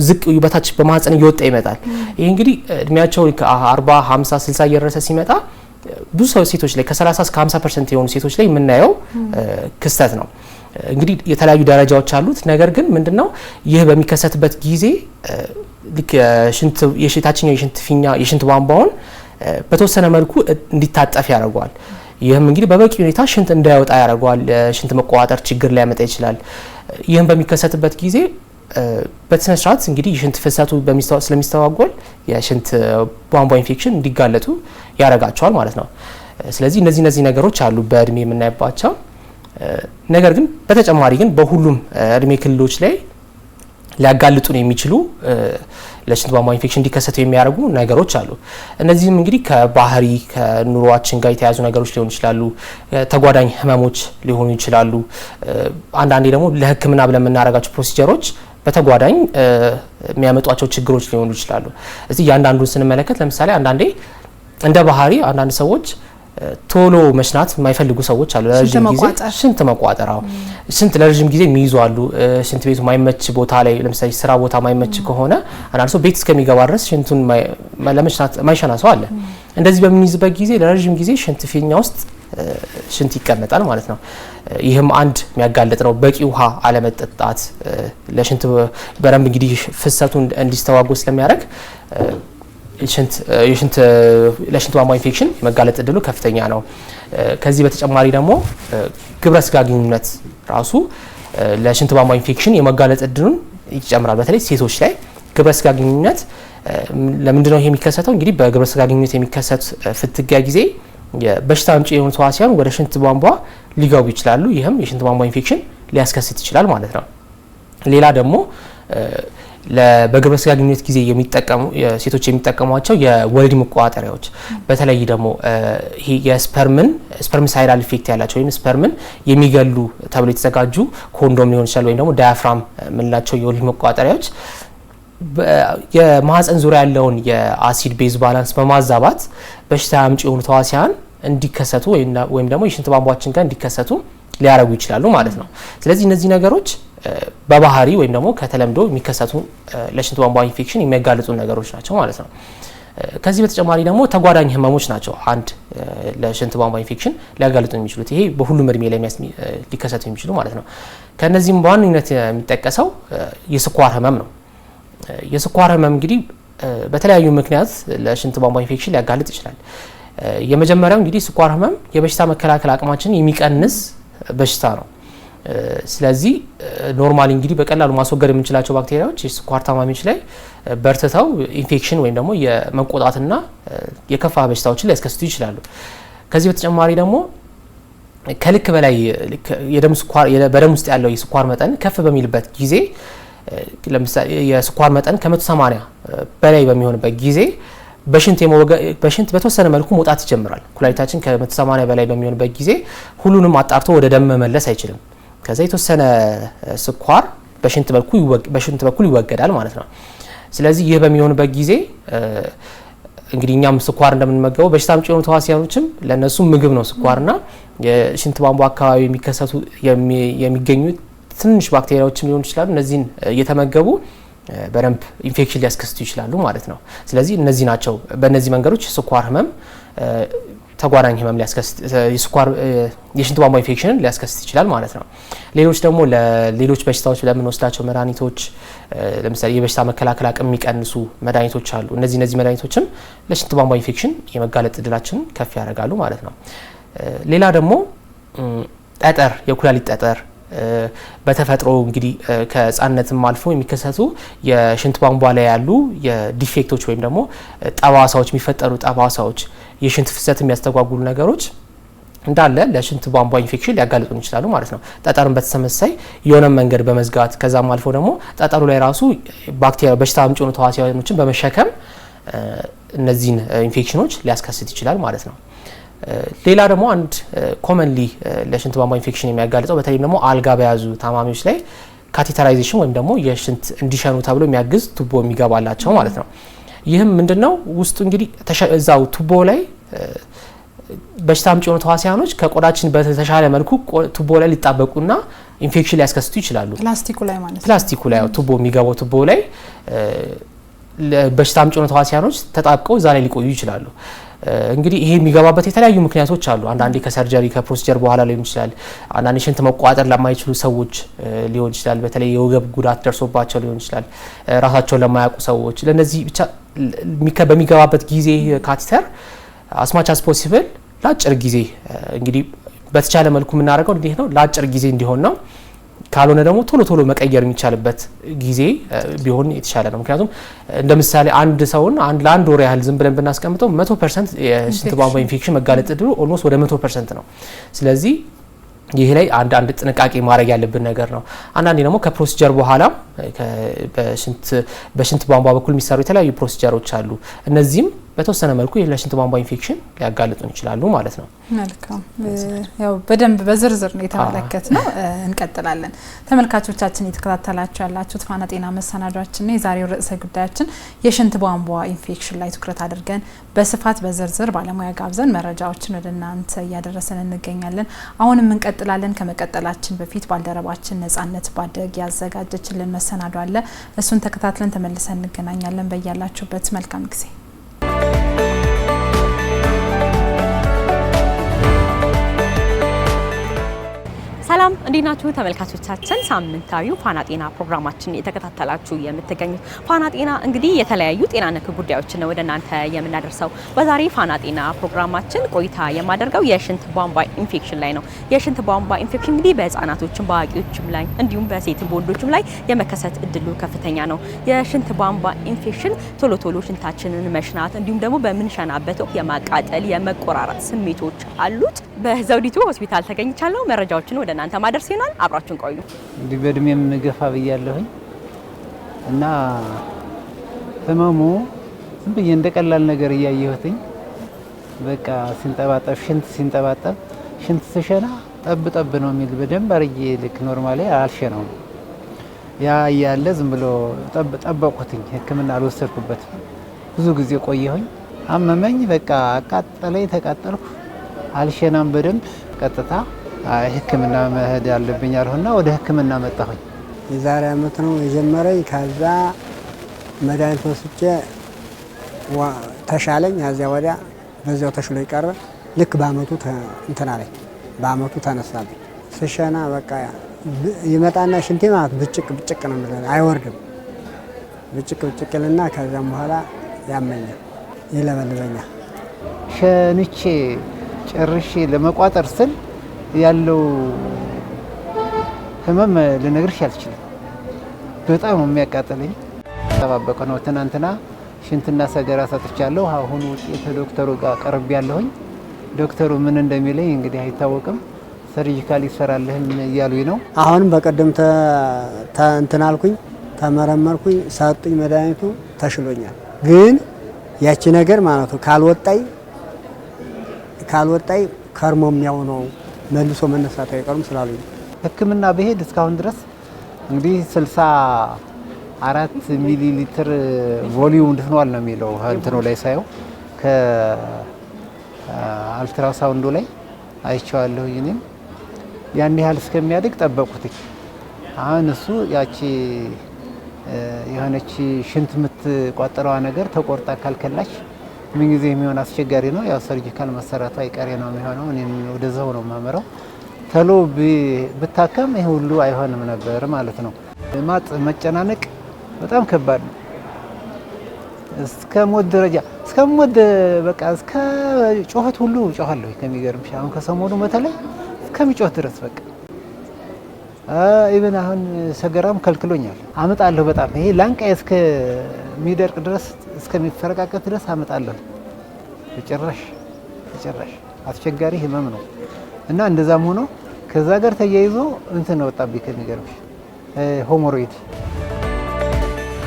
ዝቅ በታች በማህፀን እየወጣ ይመጣል። ይህ እንግዲህ እድሜያቸው ከ40 50 60 እየደረሰ ሲመጣ ብዙ ሴቶች ላይ ከ30 እስከ 50% የሆኑ ሴቶች ላይ የምናየው ክስተት ነው። እንግዲህ የተለያዩ ደረጃዎች አሉት። ነገር ግን ምንድነው ይህ በሚከሰትበት ጊዜ ልክ የሽንታችኛው የሽንት ፊኛ የሽንት ቧንቧውን በተወሰነ መልኩ እንዲታጠፍ ያደርገዋል። ይህም እንግዲህ በበቂ ሁኔታ ሽንት እንዳይወጣ ያደርገዋል። ሽንት መቋጠር ችግር ሊያመጣ ይችላል። ይህም በሚከሰትበት ጊዜ በተሰነ ስርዓት እንግዲህ የሽንት ፍሰቱ ስለሚስተዋጎል የሽንት ቧንቧ ኢንፌክሽን እንዲጋለጡ ያደርጋቸዋል ማለት ነው። ስለዚህ እነዚህ ነገሮች አሉ በእድሜ የምናይባቸው። ነገር ግን በተጨማሪ ግን በሁሉም እድሜ ክልሎች ላይ ሊያጋልጡን የሚችሉ ለሽንት ቧንቧ ኢንፌክሽን እንዲከሰቱ የሚያደርጉ ነገሮች አሉ። እነዚህም እንግዲህ ከባህሪ ከኑሮአችን ጋር የተያዙ ነገሮች ሊሆኑ ይችላሉ። ተጓዳኝ ህመሞች ሊሆኑ ይችላሉ። አንዳንዴ ደግሞ ለሕክምና ብለን የምናደርጋቸው ፕሮሲጀሮች በተጓዳኝ የሚያመጧቸው ችግሮች ሊሆኑ ይችላሉ። እዚህ ያንዳንዱን ስንመለከት ለምሳሌ አንዳንዴ እንደ ባህሪ አንዳንድ ሰዎች ቶሎ መሽናት የማይፈልጉ ሰዎች አሉ። ለረጅም ጊዜ ሽንት መቋጠር ሽንት ለረጅም ጊዜ የሚይዙ አሉ። ሽንት ቤቱ ማይመች ቦታ ላይ ለምሳሌ ስራ ቦታ ማይመች ከሆነ አንዳንድ ሰው ቤት እስከሚገባ ድረስ ሽንቱን ለመሽናት ማይሸና ሰው አለ። እንደዚህ በሚይዝበት ጊዜ ለረጅም ጊዜ ሽንት ፊኛ ውስጥ ሽንት ይቀመጣል ማለት ነው። ይህም አንድ የሚያጋልጥ ነው። በቂ ውሃ አለመጠጣት ለሽንት በረም እንግዲህ ፍሰቱ እንዲስተዋጎል ስለሚያደርግ ለሽንት ቧንቧ ኢንፌክሽን የመጋለጥ እድሉ ከፍተኛ ነው። ከዚህ በተጨማሪ ደግሞ ግብረ ስጋ ግንኙነት ራሱ ለሽንት ቧንቧ ኢንፌክሽን የመጋለጥ እድሉን ይጨምራል። በተለይ ሴቶች ላይ ግብረ ስጋ ግንኙነት ለምንድነው ይሄ የሚከሰተው? እንግዲህ በግብረ ስጋ ግንኙነት የሚከሰት ፍትጊያ ጊዜ በሽታ አምጪ የሆኑ ተዋሲያን ወደ ሽንት ቧንቧ ሊገቡ ይችላሉ። ይህም የሽንት ቧንቧ ኢንፌክሽን ሊያስከስት ይችላል ማለት ነው። ሌላ ደግሞ በግብረ ስጋ ግንኙነት ጊዜ ሴቶች የሚጠቀሟቸው የወሊድ መቆጣጠሪያዎች በተለይ ደግሞ ይሄ ስፐርሚሳይዳል ኢፌክት ያላቸው ወይም ስፐርምን የሚገሉ ተብሎ የተዘጋጁ ኮንዶም ሊሆን ይችላል ወይም ደግሞ ዳያፍራም የምንላቸው የወሊድ መቆጣጠሪያዎች የማህፀን ዙሪያ ያለውን የአሲድ ቤዝ ባላንስ በማዛባት በሽታ አምጪ የሆኑ ተዋሲያን እንዲከሰቱ ወይም ደግሞ የሽንት ቧንቧችን ጋር እንዲከሰቱ ሊያረጉ ይችላሉ ማለት ነው። ስለዚህ እነዚህ ነገሮች በባህሪ ወይም ደግሞ ከተለምዶ የሚከሰቱ ለሽንት ቧንቧ ኢንፌክሽን የሚያጋልጡ ነገሮች ናቸው ማለት ነው። ከዚህ በተጨማሪ ደግሞ ተጓዳኝ ህመሞች ናቸው አንድ ለሽንት ቧንቧ ኢንፌክሽን ሊያጋልጡ የሚችሉት። ይሄ በሁሉም እድሜ ላይ ሊከሰቱ የሚችሉ ማለት ነው። ከነዚህም በዋነኝነት የሚጠቀሰው የስኳር ህመም ነው። የስኳር ህመም እንግዲህ በተለያዩ ምክንያት ለሽንት ቧንቧ ኢንፌክሽን ሊያጋልጥ ይችላል። የመጀመሪያው እንግዲህ ስኳር ህመም የበሽታ መከላከል አቅማችንን የሚቀንስ በሽታ ነው። ስለዚህ ኖርማሊ እንግዲህ በቀላሉ ማስወገድ የምንችላቸው ባክቴሪያዎች የስኳር ታማሚዎች ላይ በርትተው ኢንፌክሽን ወይም ደግሞ የመቆጣትና የከፋ በሽታዎችን ሊያስከስቱ ይችላሉ። ከዚህ በተጨማሪ ደግሞ ከልክ በላይ በደም ውስጥ ያለው የስኳር መጠን ከፍ በሚልበት ጊዜ ለምሳሌ የስኳር መጠን ከ180 በላይ በሚሆንበት ጊዜ በሽንት በተወሰነ መልኩ መውጣት ይጀምራል። ኩላሊታችን ከ180 በላይ በሚሆንበት ጊዜ ሁሉንም አጣርቶ ወደ ደም መመለስ አይችልም። ከዛ የተወሰነ ስኳር በሽንት በኩል ይወገዳል ማለት ነው። ስለዚህ ይህ በሚሆንበት ጊዜ እንግዲህ እኛም ስኳር እንደምንመገበው በሽታ አምጪ የሆኑ ተዋሲያኖችም ለነሱ ምግብ ነው ስኳርና የሽንት ቧንቧ አካባቢ የሚገኙ ትንሽ ባክቴሪያዎችም ሊሆኑ ይችላሉ። እነዚህን እየተመገቡ በደንብ ኢንፌክሽን ሊያስከስቱ ይችላሉ ማለት ነው። ስለዚህ እነዚህ ናቸው። በእነዚህ መንገዶች ስኳር ህመም ተጓዳኝ ህመም የሽንት ቧንቧ ኢንፌክሽንን ሊያስከስት ይችላል ማለት ነው። ሌሎች ደግሞ ለሌሎች በሽታዎች ለምንወስዳቸው መድኃኒቶች ለምሳሌ የበሽታ መከላከል አቅም የሚቀንሱ መድኃኒቶች አሉ። እነዚህ መድኃኒቶችም ለሽንት ቧንቧ ኢንፌክሽን የመጋለጥ እድላችንን ከፍ ያደርጋሉ ማለት ነው። ሌላ ደግሞ ጠጠር፣ የኩላሊት ጠጠር በተፈጥሮ እንግዲህ ከህፃንነትም አልፎ የሚከሰቱ የሽንት ቧንቧ ላይ ያሉ የዲፌክቶች ወይም ደግሞ ጠባሳዎች የሚፈጠሩ ጠባሳዎች የሽንት ፍሰት የሚያስተጓጉሉ ነገሮች እንዳለ ለሽንት ቧንቧ ኢንፌክሽን ሊያጋልጡን ይችላሉ ማለት ነው። ጠጠርን በተመሳሳይ የሆነ መንገድ በመዝጋት ከዛም አልፎ ደግሞ ጠጠሩ ላይ ራሱ ባክቴሪያ በሽታ አምጪ የሆኑ ተዋሲያኖችን በመሸከም እነዚህን ኢንፌክሽኖች ሊያስከስት ይችላል ማለት ነው። ሌላ ደግሞ አንድ ኮመንሊ ለሽንት ቧንቧ ኢንፌክሽን የሚያጋልጠው በተለይም ደግሞ አልጋ በያዙ ታማሚዎች ላይ ካቴተራይዜሽን ወይም ደግሞ የሽንት እንዲሸኑ ተብሎ የሚያግዝ ቱቦ የሚገባላቸው ማለት ነው። ይህም ምንድነው ውስጡ እንግዲህ እዛው ቱቦ ላይ በሽታ አምጪ የሆኑ ተዋሲያኖች ከቆዳችን በተሻለ መልኩ ቱቦ ላይ ሊጣበቁና ኢንፌክሽን ሊያስከስቱ ይችላሉ። ፕላስቲኩ ላይ ቱቦ የሚገባው ቱቦ ላይ በሽታ አምጪ የሆኑ ተዋሲያኖች ተጣብቀው እዛ ላይ ሊቆዩ ይችላሉ። እንግዲህ ይሄ የሚገባበት የተለያዩ ምክንያቶች አሉ። አንዳንዴ ከሰርጀሪ ከፕሮሲጀር በኋላ ሊሆን ይችላል። አንዳንዴ ሽንት መቋጠር ለማይችሉ ሰዎች ሊሆን ይችላል። በተለይ የወገብ ጉዳት ደርሶባቸው ሊሆን ይችላል። ራሳቸውን ለማያውቁ ሰዎች ለነዚህ ብቻ በሚገባበት ጊዜ ካቴተር አስማች አስ ፖሲብል ለአጭር ጊዜ እንግዲህ በተቻለ መልኩ የምናደርገው እንዴት ነው ለአጭር ጊዜ እንዲሆን ነው። ካልሆነ ደግሞ ቶሎ መቀየር የሚቻልበት ጊዜ ቢሆን የተሻለ ነው። ምክንያቱም እንደ ምሳሌ አንድ ሰውን ለአንድ ወር ያህል ዝም ብለን ብናስቀምጠው 100% የሽንት ቧንቧ ኢንፌክሽን መጋለጥ እድሉ ኦልሞስት ወደ 100% ነው። ስለዚህ ይሄ ላይ አንድ ጥንቃቄ ማድረግ ያለብን ነገር ነው። አንዳንዴ ደግሞ ከፕሮሲጀር በኋላ በሽንት ቧንቧ በኩል የሚሰሩ የተለያዩ ፕሮሲጀሮች አሉ። እነዚህም በተወሰነ መልኩ ለሽንት ቧንቧ ኢንፌክሽን ሊያጋልጡን ይችላሉ ማለት ነው። መልካም ያው በደንብ በዝርዝር ነው የተመለከትነው። እንቀጥላለን። ተመልካቾቻችን እየተከታተላችሁ ያላችሁት ፋና ጤና መሰናዷችን ነው። የዛሬው ርዕሰ ጉዳያችን የሽንት ቧንቧ ኢንፌክሽን ላይ ትኩረት አድርገን በስፋት በዝርዝር ባለሙያ ጋብዘን መረጃዎችን ወደ እናንተ እያደረሰን እንገኛለን። አሁንም እንቀጥላለን። ከመቀጠላችን በፊት ባልደረባችን ነጻነት ባደግ ያዘጋጀችልን መሰናዶ አለ። እሱን ተከታትለን ተመልሰን እንገናኛለን። በያላችሁበት መልካም ጊዜ ሰላም እንዴት ናችሁ ተመልካቾቻችን? ሳምንታዊው ፋና ጤና ፕሮግራማችን የተከታተላችሁ የምትገኙት ፋና ጤና እንግዲህ የተለያዩ ጤና ነክ ጉዳዮችን ነው ወደናንተ የምናደርሰው። በዛሬ ፋና ጤና ፕሮግራማችን ቆይታ የማደርገው የሽንት ቧንቧ ኢንፌክሽን ላይ ነው። የሽንት ቧንቧ ኢንፌክሽን እንግዲህ በህፃናቶችም በአዋቂዎችም ላይ እንዲሁም በሴትም በወንዶችም ላይ የመከሰት እድሉ ከፍተኛ ነው። የሽንት ቧንቧ ኢንፌክሽን ቶሎ ቶሎ ሽንታችንን መሽናት እንዲሁም ደግሞ በምንሸናበት ወቅት የማቃጠል የመቆራረጥ ስሜቶች አሉት። በዘውዲቱ ሆስፒታል ተገኝቻለሁ። መረጃዎችን ወደ እናንተ ማድረስ ይሆናል። አብራችሁን ቆዩ። እንዲህ በእድሜም ገፋ ብያለሁኝ እና ህመሙ ዝም ብዬ እንደቀላል ነገር እያየሁትኝ በቃ ሲንጠባጠብ ሽንት ስሸና ጠብ ጠብ ነው የሚል በደንብ አርጌ ልክ ኖርማሊ አልሸነውም። ያ እያለ ዝም ብሎ ጠበቁትኝ። ሕክምና አልወሰድኩበትም። ብዙ ጊዜ ቆየሁኝ። አመመኝ። በቃ አቃጠለኝ፣ ተቃጠልኩ። አልሸናም በደንብ ቀጥታ ሕክምና መሄድ ያለብኝ አልሆና ወደ ሕክምና መጣሁኝ። የዛሬ አመት ነው የጀመረኝ። ከዛ መድኃኒት ወስጄ ተሻለኝ። ከዚያ ወዲያ በዚያው ተሽሎ ይቀረ። ልክ በአመቱ እንትና ላይ በአመቱ ተነሳልኝ። ስሸና በቃ ይመጣና ሽንቴ ማለት ብጭቅ ነው የሚለው፣ አይወርድም። ብጭቅልና ከዛም በኋላ ያመኛል፣ ይለበልበኛል። ሸንቼ ጨርሼ ለመቋጠር ስል ያለው ህመም ልነግርሽ አልችልም። በጣም ነው የሚያቃጥለኝ። ተባበቀ ነው። ትናንትና ሽንትና ሰገራ ሰጥቻለሁ። አሁን ውጤት ዶክተሩ ጋር ቀርብ ያለሁኝ። ዶክተሩ ምን እንደሚለኝ እንግዲህ አይታወቅም። ሰርጂካል ይሰራልህም እያሉኝ ነው። አሁንም በቀደም እንትን አልኩኝ፣ ተመረመርኩኝ፣ ሰጡኝ መድኃኒቱ፣ ተሽሎኛል። ግን ያቺ ነገር ማለት ነው ካልወጣይ ከርሞ የሚያውነው መልሶ መነሳት አይቀርም ስላሉኝ ሕክምና በሄድ እስካሁን ድረስ እንግዲህ 64 ሚሊ ሊትር ቮሊዩም እንድትነዋል ነው የሚለው እንትኑ ላይ ሳየው ከአልትራሳውንዱ ላይ አይቼዋለሁ። እኔም ያን ያህል እስከሚያድግ ጠበቁት። አሁን እሱ ያቺ የሆነች ሽንት የምትቋጠረዋ ነገር ተቆርጣ ካልከላች ምን ጊዜ የሚሆን አስቸጋሪ ነው። ያው ሰርጂካል መሰራቱ አይቀሬ ነው የሚሆነው። እኔም ወደዛው ነው ማመራው። ተሎ ብታከም ይሄ ሁሉ አይሆንም ነበር ማለት ነው። ማጥ መጨናነቅ በጣም ከባድ ነው። እስከ ሞት ደረጃ በቃ እስከ ጮኸት ሁሉ ጮኻለሁ። ከሚገርምሽ አሁን ከሰሞኑ በተለይ እስከሚጮህ ድረስ በቃ ኢቭን አሁን ሰገራም ከልክሎኛል። አመጣለሁ በጣም ይሄ ላንቃዬ እስከሚደርቅ ድረስ እስከሚፈረቃቀት ድረስ አመጣለሁ። በጭራሽ አስቸጋሪ ህመም ነው እና እንደዛም ሆኖ ከዛ ጋር ተያይዞ እንትን ወጣብኝ ከሚገርምሽ ሆሞሮይድ።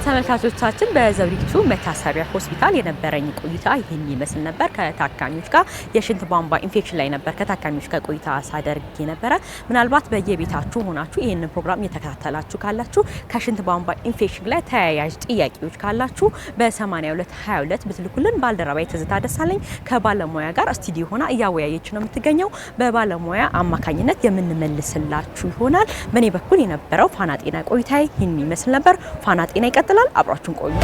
ተመልካቾቻችን በዘውዲቱ መታሰቢያ ሆስፒታል የነበረኝ ቆይታ ይህን ይመስል ነበር። ከታካሚዎች ጋር የሽንት ቧንቧ ኢንፌክሽን ላይ ነበር ከታካሚዎች ጋር ቆይታ ሳደርግ የነበረ። ምናልባት በየቤታችሁ ሆናችሁ ይህንን ፕሮግራም እየተከታተላችሁ ካላችሁ ከሽንት ቧንቧ ኢንፌክሽን ላይ ተያያዥ ጥያቄዎች ካላችሁ በ8222 ብትልኩልን ባልደረባዬ ትዝታ ደሳለኝ ከባለሙያ ጋር ስቱዲዮ ሆና እያወያየች ነው የምትገኘው። በባለሙያ አማካኝነት የምንመልስላችሁ ይሆናል። በእኔ በኩል የነበረው ፋና ጤና ቆይታ ይህን ይመስል ነበር። ፋና ጤና ይቀጥላል። አብራችሁን ቆዩ።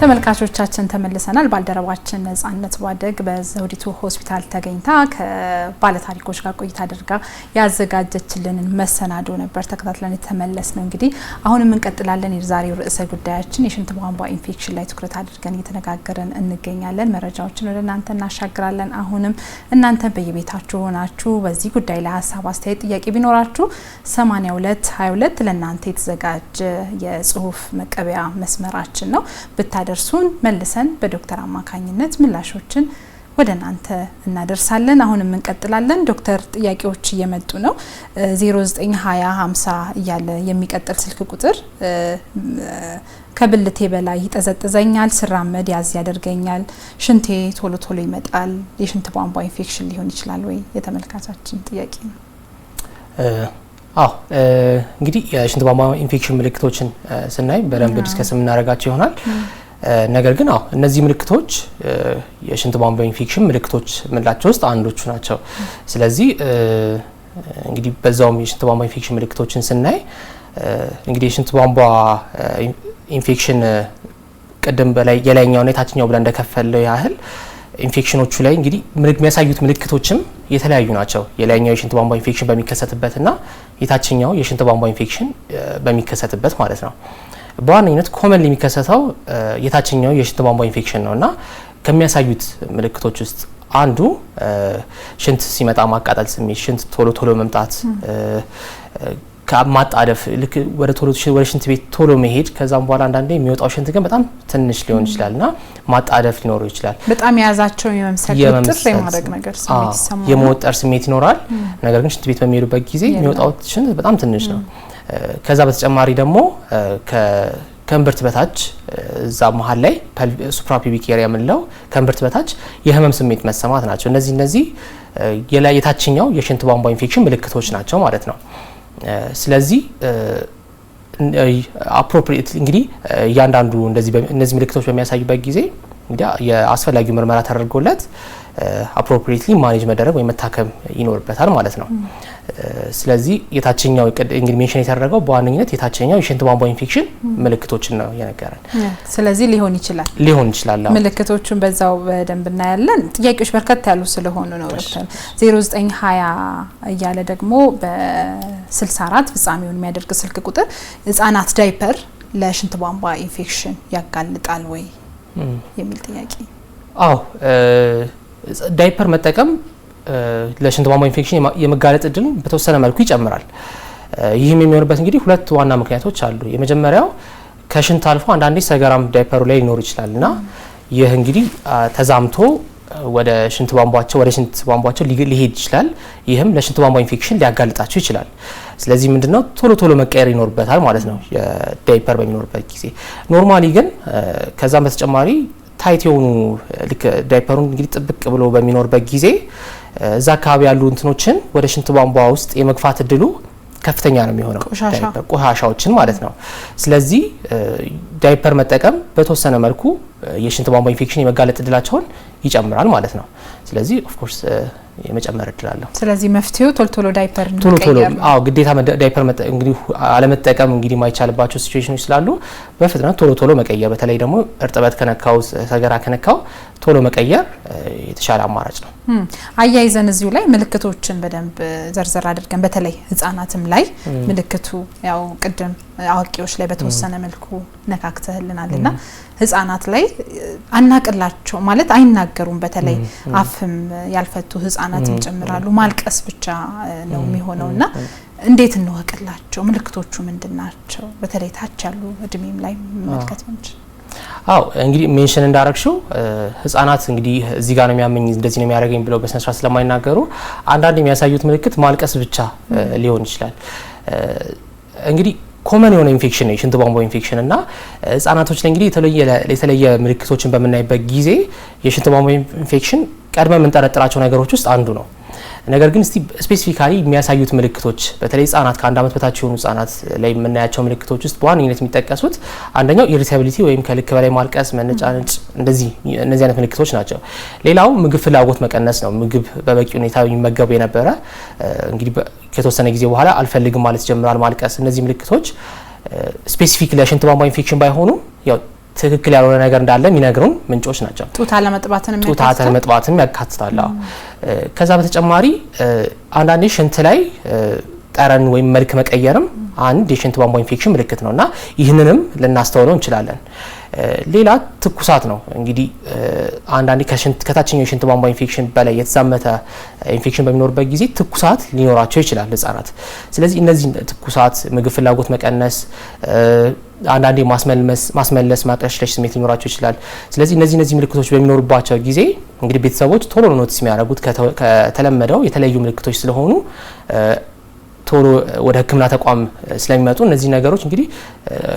ተመልካቾቻችን ተመልሰናል። ባልደረባችን ነጻነት ዋደግ በዘውዲቱ ሆስፒታል ተገኝታ ከባለታሪኮች ጋር ቆይታ አድርጋ ያዘጋጀችልንን መሰናዶ ነበር ተከታትለን የተመለስ ነው። እንግዲህ አሁንም እንቀጥላለን። የዛሬው ርዕሰ ጉዳያችን የሽንት ቧንቧ ኢንፌክሽን ላይ ትኩረት አድርገን እየተነጋገርን እንገኛለን። መረጃዎችን ወደ እናንተ እናሻግራለን። አሁንም እናንተ በየቤታችሁ ሆናችሁ በዚህ ጉዳይ ላይ ሀሳብ፣ አስተያየት፣ ጥያቄ ቢኖራችሁ 8222 ለእናንተ የተዘጋጀ የጽሁፍ መቀበያ መስመራችን ነው። ብታደርሱን መልሰን በዶክተር አማካኝነት ምላሾችን ወደ እናንተ እናደርሳለን። አሁንም እንቀጥላለን። ዶክተር ጥያቄዎች እየመጡ ነው። 092050 እያለ የሚቀጥል ስልክ ቁጥር ከብልቴ በላይ ይጠዘጥዘኛል፣ ስራመድ ያዝ ያደርገኛል፣ ሽንቴ ቶሎ ቶሎ ይመጣል። የሽንት ቧንቧ ኢንፌክሽን ሊሆን ይችላል ወይ? የተመልካቻችን ጥያቄ ነው። እንግዲህ የሽንት ቧንቧ ኢንፌክሽን ምልክቶችን ስናይ በደንብ ዲስከስ የምናደርጋቸው ይሆናል። ነገር ግን እነዚህ ምልክቶች የሽንት ቧንቧ ኢንፌክሽን ምልክቶች ምንላቸው ውስጥ አንዶቹ ናቸው። ስለዚህ እንግዲህ በዛውም የሽንት ቧንቧ ኢንፌክሽን ምልክቶችን ስናይ እንግዲህ የሽንት ቧንቧ ኢንፌክሽን ቀደም በላይ የላይኛውና የታችኛው ብለን እንደከፈለው ያህል ኢንፌክሽኖቹ ላይ እንግዲህ የሚያሳዩት ምልክቶችም የተለያዩ ናቸው። የላይኛው የሽንት ቧንቧ ኢንፌክሽን በሚከሰትበትና የታችኛው የሽንት ቧንቧ ኢንፌክሽን በሚከሰትበት ማለት ነው። በዋነኝነት ኮመንሊ የሚከሰተው የታችኛው የሽንት ቧንቧ ኢንፌክሽን ነውና ከሚያሳዩት ምልክቶች ውስጥ አንዱ ሽንት ሲመጣ ማቃጠል ስሜት፣ ሽንት ቶሎ ቶሎ መምጣት፣ ማጣደፍ፣ ልክ ወደ ሽንት ቤት ቶሎ መሄድ፣ ከዛም በኋላ አንዳንዴ የሚወጣው ሽንት ግን በጣም ትንሽ ሊሆን ይችላልና ማጣደፍ ሊኖረው ይችላል። በጣም የያዛቸው የመምሰል ጥር የማድረግ ነገር ስሜት ይሰማል። የመወጠር ስሜት ይኖራል። ነገር ግን ሽንት ቤት በሚሄዱበት ጊዜ የሚወጣው ሽንት በጣም ትንሽ ነው። ከዛ በተጨማሪ ደግሞ ከእምብርት በታች እዛ መሀል ላይ ሱፕራፒቢክ ኤሪያ የምንለው ከእምብርት በታች የህመም ስሜት መሰማት ናቸው። እነዚህ የታችኛው የሽንት ቧንቧ ኢንፌክሽን ምልክቶች ናቸው ማለት ነው። ስለዚህ አፕሮፕሪየት እንግዲህ እያንዳንዱ እነዚህ ምልክቶች በሚያሳዩበት ጊዜ የአስፈላጊው ምርመራ ተደርጎለት አፕሮፕሪየትሊ ማኔጅ መደረግ ወይ መታከም ይኖርበታል ማለት ነው። ስለዚህ የታችኛው እንግዲህ ሜንሽን የተደረገው በዋነኝነት የታችኛው የሽንት ቧንቧ ኢንፌክሽን ምልክቶችን ነው የነገረን። ስለዚህ ሊሆን ይችላል ምልክቶቹን በዛው በደንብ እናያለን። ጥያቄዎች በርከት ያሉ ስለሆኑ ነው ዶክተር 0920 እያለ ደግሞ በ64 ፍጻሜውን የሚያደርግ ስልክ ቁጥር ህጻናት ዳይፐር ለሽንት ቧንቧ ኢንፌክሽን ያጋልጣል ወይ የሚል ጥያቄ። ዳይፐር መጠቀም ለሽንት ቧንቧ ኢንፌክሽን የመጋለጥ እድል በተወሰነ መልኩ ይጨምራል። ይህም የሚሆንበት እንግዲህ ሁለት ዋና ምክንያቶች አሉ። የመጀመሪያው ከሽንት አልፎ አንዳንዴ ሰገራም ዳይፐሩ ላይ ሊኖር ይችላልና ይህ እንግዲህ ተዛምቶ ወደ ሽንት ቧንቧቸው ሊሄድ ይችላል። ይህም ለሽንት ቧንቧ ኢንፌክሽን ሊያጋልጣቸው ይችላል። ስለዚህ ምንድነው ቶሎ መቀየር ይኖርበታል ማለት ነው የዳይፐር በሚኖርበት ጊዜ። ኖርማሊ ግን ከዛም በተጨማሪ ታይት የሆኑ ልክ ዳይፐሩን እንግዲህ ጥብቅ ብሎ በሚኖርበት ጊዜ እዛ አካባቢ ያሉ እንትኖችን ወደ ሽንት ቧንቧ ውስጥ የመግፋት እድሉ ከፍተኛ ነው የሚሆነው፣ ቆሻሻዎችን ማለት ነው። ስለዚህ ዳይፐር መጠቀም በተወሰነ መልኩ የሽንት ቧንቧ ኢንፌክሽን የመጋለጥ እድላቸውን ይጨምራል ማለት ነው። ስለዚህ ኦፍ ኮርስ የመጨመር እድል አለው። ስለዚህ መፍትሄው ቶሎ ዳይፐር ግዴታ ዳይፐር እንግዲህ አለመጠቀም እንግዲህ የማይቻልባቸው ሲቹዌሽኖች ስላሉ በፍጥነት ቶሎ መቀየር፣ በተለይ ደግሞ እርጥበት ከነካው ሰገራ ከነካው ቶሎ መቀየር የተሻለ አማራጭ ነው። አያይዘን እዚሁ ላይ ምልክቶችን በደንብ ዘርዘር አድርገን በተለይ ህጻናትም ላይ ምልክቱ ያው ቅድም አዋቂዎች ላይ በተወሰነ መልኩ ነካክተህልናልና ህጻናት ላይ አናቅላቸው ማለት አይናገሩም። በተለይ አፍም ያልፈቱ ህጻናትም ጨምራሉ። ማልቀስ ብቻ ነው የሚሆነውና እንዴት እንወቅላቸው? ምልክቶቹ ምንድናቸው? በተለይ ታች ያሉ እድሜም ላይ መመልከት እንጂ እንግዲህ ሜንሽን እንዳረግሽው ህጻናት እንግዲህ እዚህ ጋር ነው የሚያመኝ እንደዚህ ነው የሚያደርገኝ ብለው በስነ ስርዓት ስለማይናገሩ አንዳንድ የሚያሳዩት ምልክት ማልቀስ ብቻ ሊሆን ይችላል። እንግዲህ ኮመን የሆነ ኢንፌክሽን ነው የሽንት ቧንቧ ኢንፌክሽን እና ህጻናቶች ላይ እንግዲህ የተለየ ምልክቶችን በምናይበት ጊዜ የሽንት ቧንቧ ኢንፌክሽን ቀድመን የምንጠረጥራቸው ነገሮች ውስጥ አንዱ ነው። ነገር ግን እስቲ ስፔሲፊካሊ የሚያሳዩት ምልክቶች በተለይ ህጻናት ከአንድ ዓመት በታች የሆኑ ህጻናት ላይ የምናያቸው ምልክቶች ውስጥ በዋነኝነት የሚጠቀሱት አንደኛው ኢሪታቢሊቲ ወይም ከልክ በላይ ማልቀስ፣ መነጫነጭ እነዚህ አይነት ምልክቶች ናቸው። ሌላው ምግብ ፍላጎት መቀነስ ነው። ምግብ በበቂ ሁኔታ የሚመገቡ የነበረ እንግዲህ ከተወሰነ ጊዜ በኋላ አልፈልግም ማለት ይጀምራል፣ ማልቀስ። እነዚህ ምልክቶች ስፔሲፊክ ለሽንት ቧንቧ ኢንፌክሽን ባይሆኑ ያው ትክክል ያልሆነ ነገር እንዳለ የሚነግሩን ምንጮች ናቸው። ጡት አለመጥባትንም ያካትታል። ከዛ በተጨማሪ አንዳንዴ ሽንት ላይ ጠረን ወይም መልክ መቀየርም አንድ የሽንት ቧንቧ ኢንፌክሽን ምልክት ነውና ይህንንም ልናስተውለው እንችላለን። ሌላ ትኩሳት ነው። እንግዲህ አንዳንዴ ከታችኛው የሽንት ቧንቧ ኢንፌክሽን በላይ የተዛመተ ኢንፌክሽን በሚኖርበት ጊዜ ትኩሳት ሊኖራቸው ይችላል ህጻናት። ስለዚህ እነዚህ ትኩሳት፣ ምግብ ፍላጎት መቀነስ፣ አንዳንዴ ማስመለስ፣ ማቅለሽለሽ ስሜት ሊኖራቸው ይችላል። ስለዚህ እነዚህ ምልክቶች በሚኖሩባቸው ጊዜ እንግዲህ ቤተሰቦች ቶሎ ኖቲስ የሚያደርጉት ከተለመደው የተለያዩ ምልክቶች ስለሆኑ ቶሎ ወደ ሕክምና ተቋም ስለሚመጡ እነዚህ ነገሮች እንግዲህ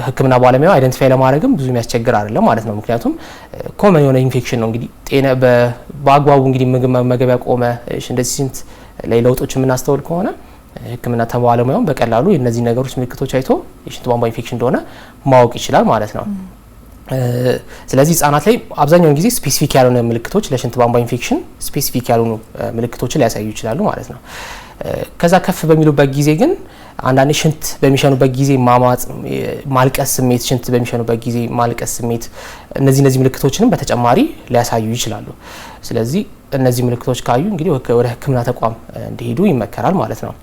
ሕክምና ባለሙያው አይደንቲፋይ ለማድረግም ብዙ የሚያስቸግር አይደለም ማለት ነው። ምክንያቱም ኮመን የሆነ ኢንፌክሽን ነው። እንግዲህ በአግባቡ እንግዲህ ምግብ መመገብ ያቆመ እንደዚህ ሽንት ላይ ለውጦች የምናስተውል ከሆነ ሕክምና ባለሙያው በቀላሉ እነዚህ ነገሮች ምልክቶች አይቶ የሽንት ቧንቧ ኢንፌክሽን እንደሆነ ማወቅ ይችላል ማለት ነው። ስለዚህ ህጻናት ላይ አብዛኛውን ጊዜ ስፔሲፊክ ያልሆነ ምልክቶች ለሽንት ቧንቧ ኢንፌክሽን ስፔሲፊክ ያልሆኑ ምልክቶችን ሊያሳዩ ይችላሉ ማለት ነው። ከዛ ከፍ በሚሉበት ጊዜ ግን አንዳንዴ ሽንት በሚሸኑበት ጊዜ ማማጥ፣ ማልቀስ ስሜት፣ ሽንት በሚሸኑበት ጊዜ ማልቀስ ስሜት፣ እነዚህ ምልክቶችንም በተጨማሪ ሊያሳዩ ይችላሉ። ስለዚህ እነዚህ ምልክቶች ካዩ እንግዲህ ወደ ሕክምና ተቋም እንዲሄዱ ይመከራል ማለት ነው።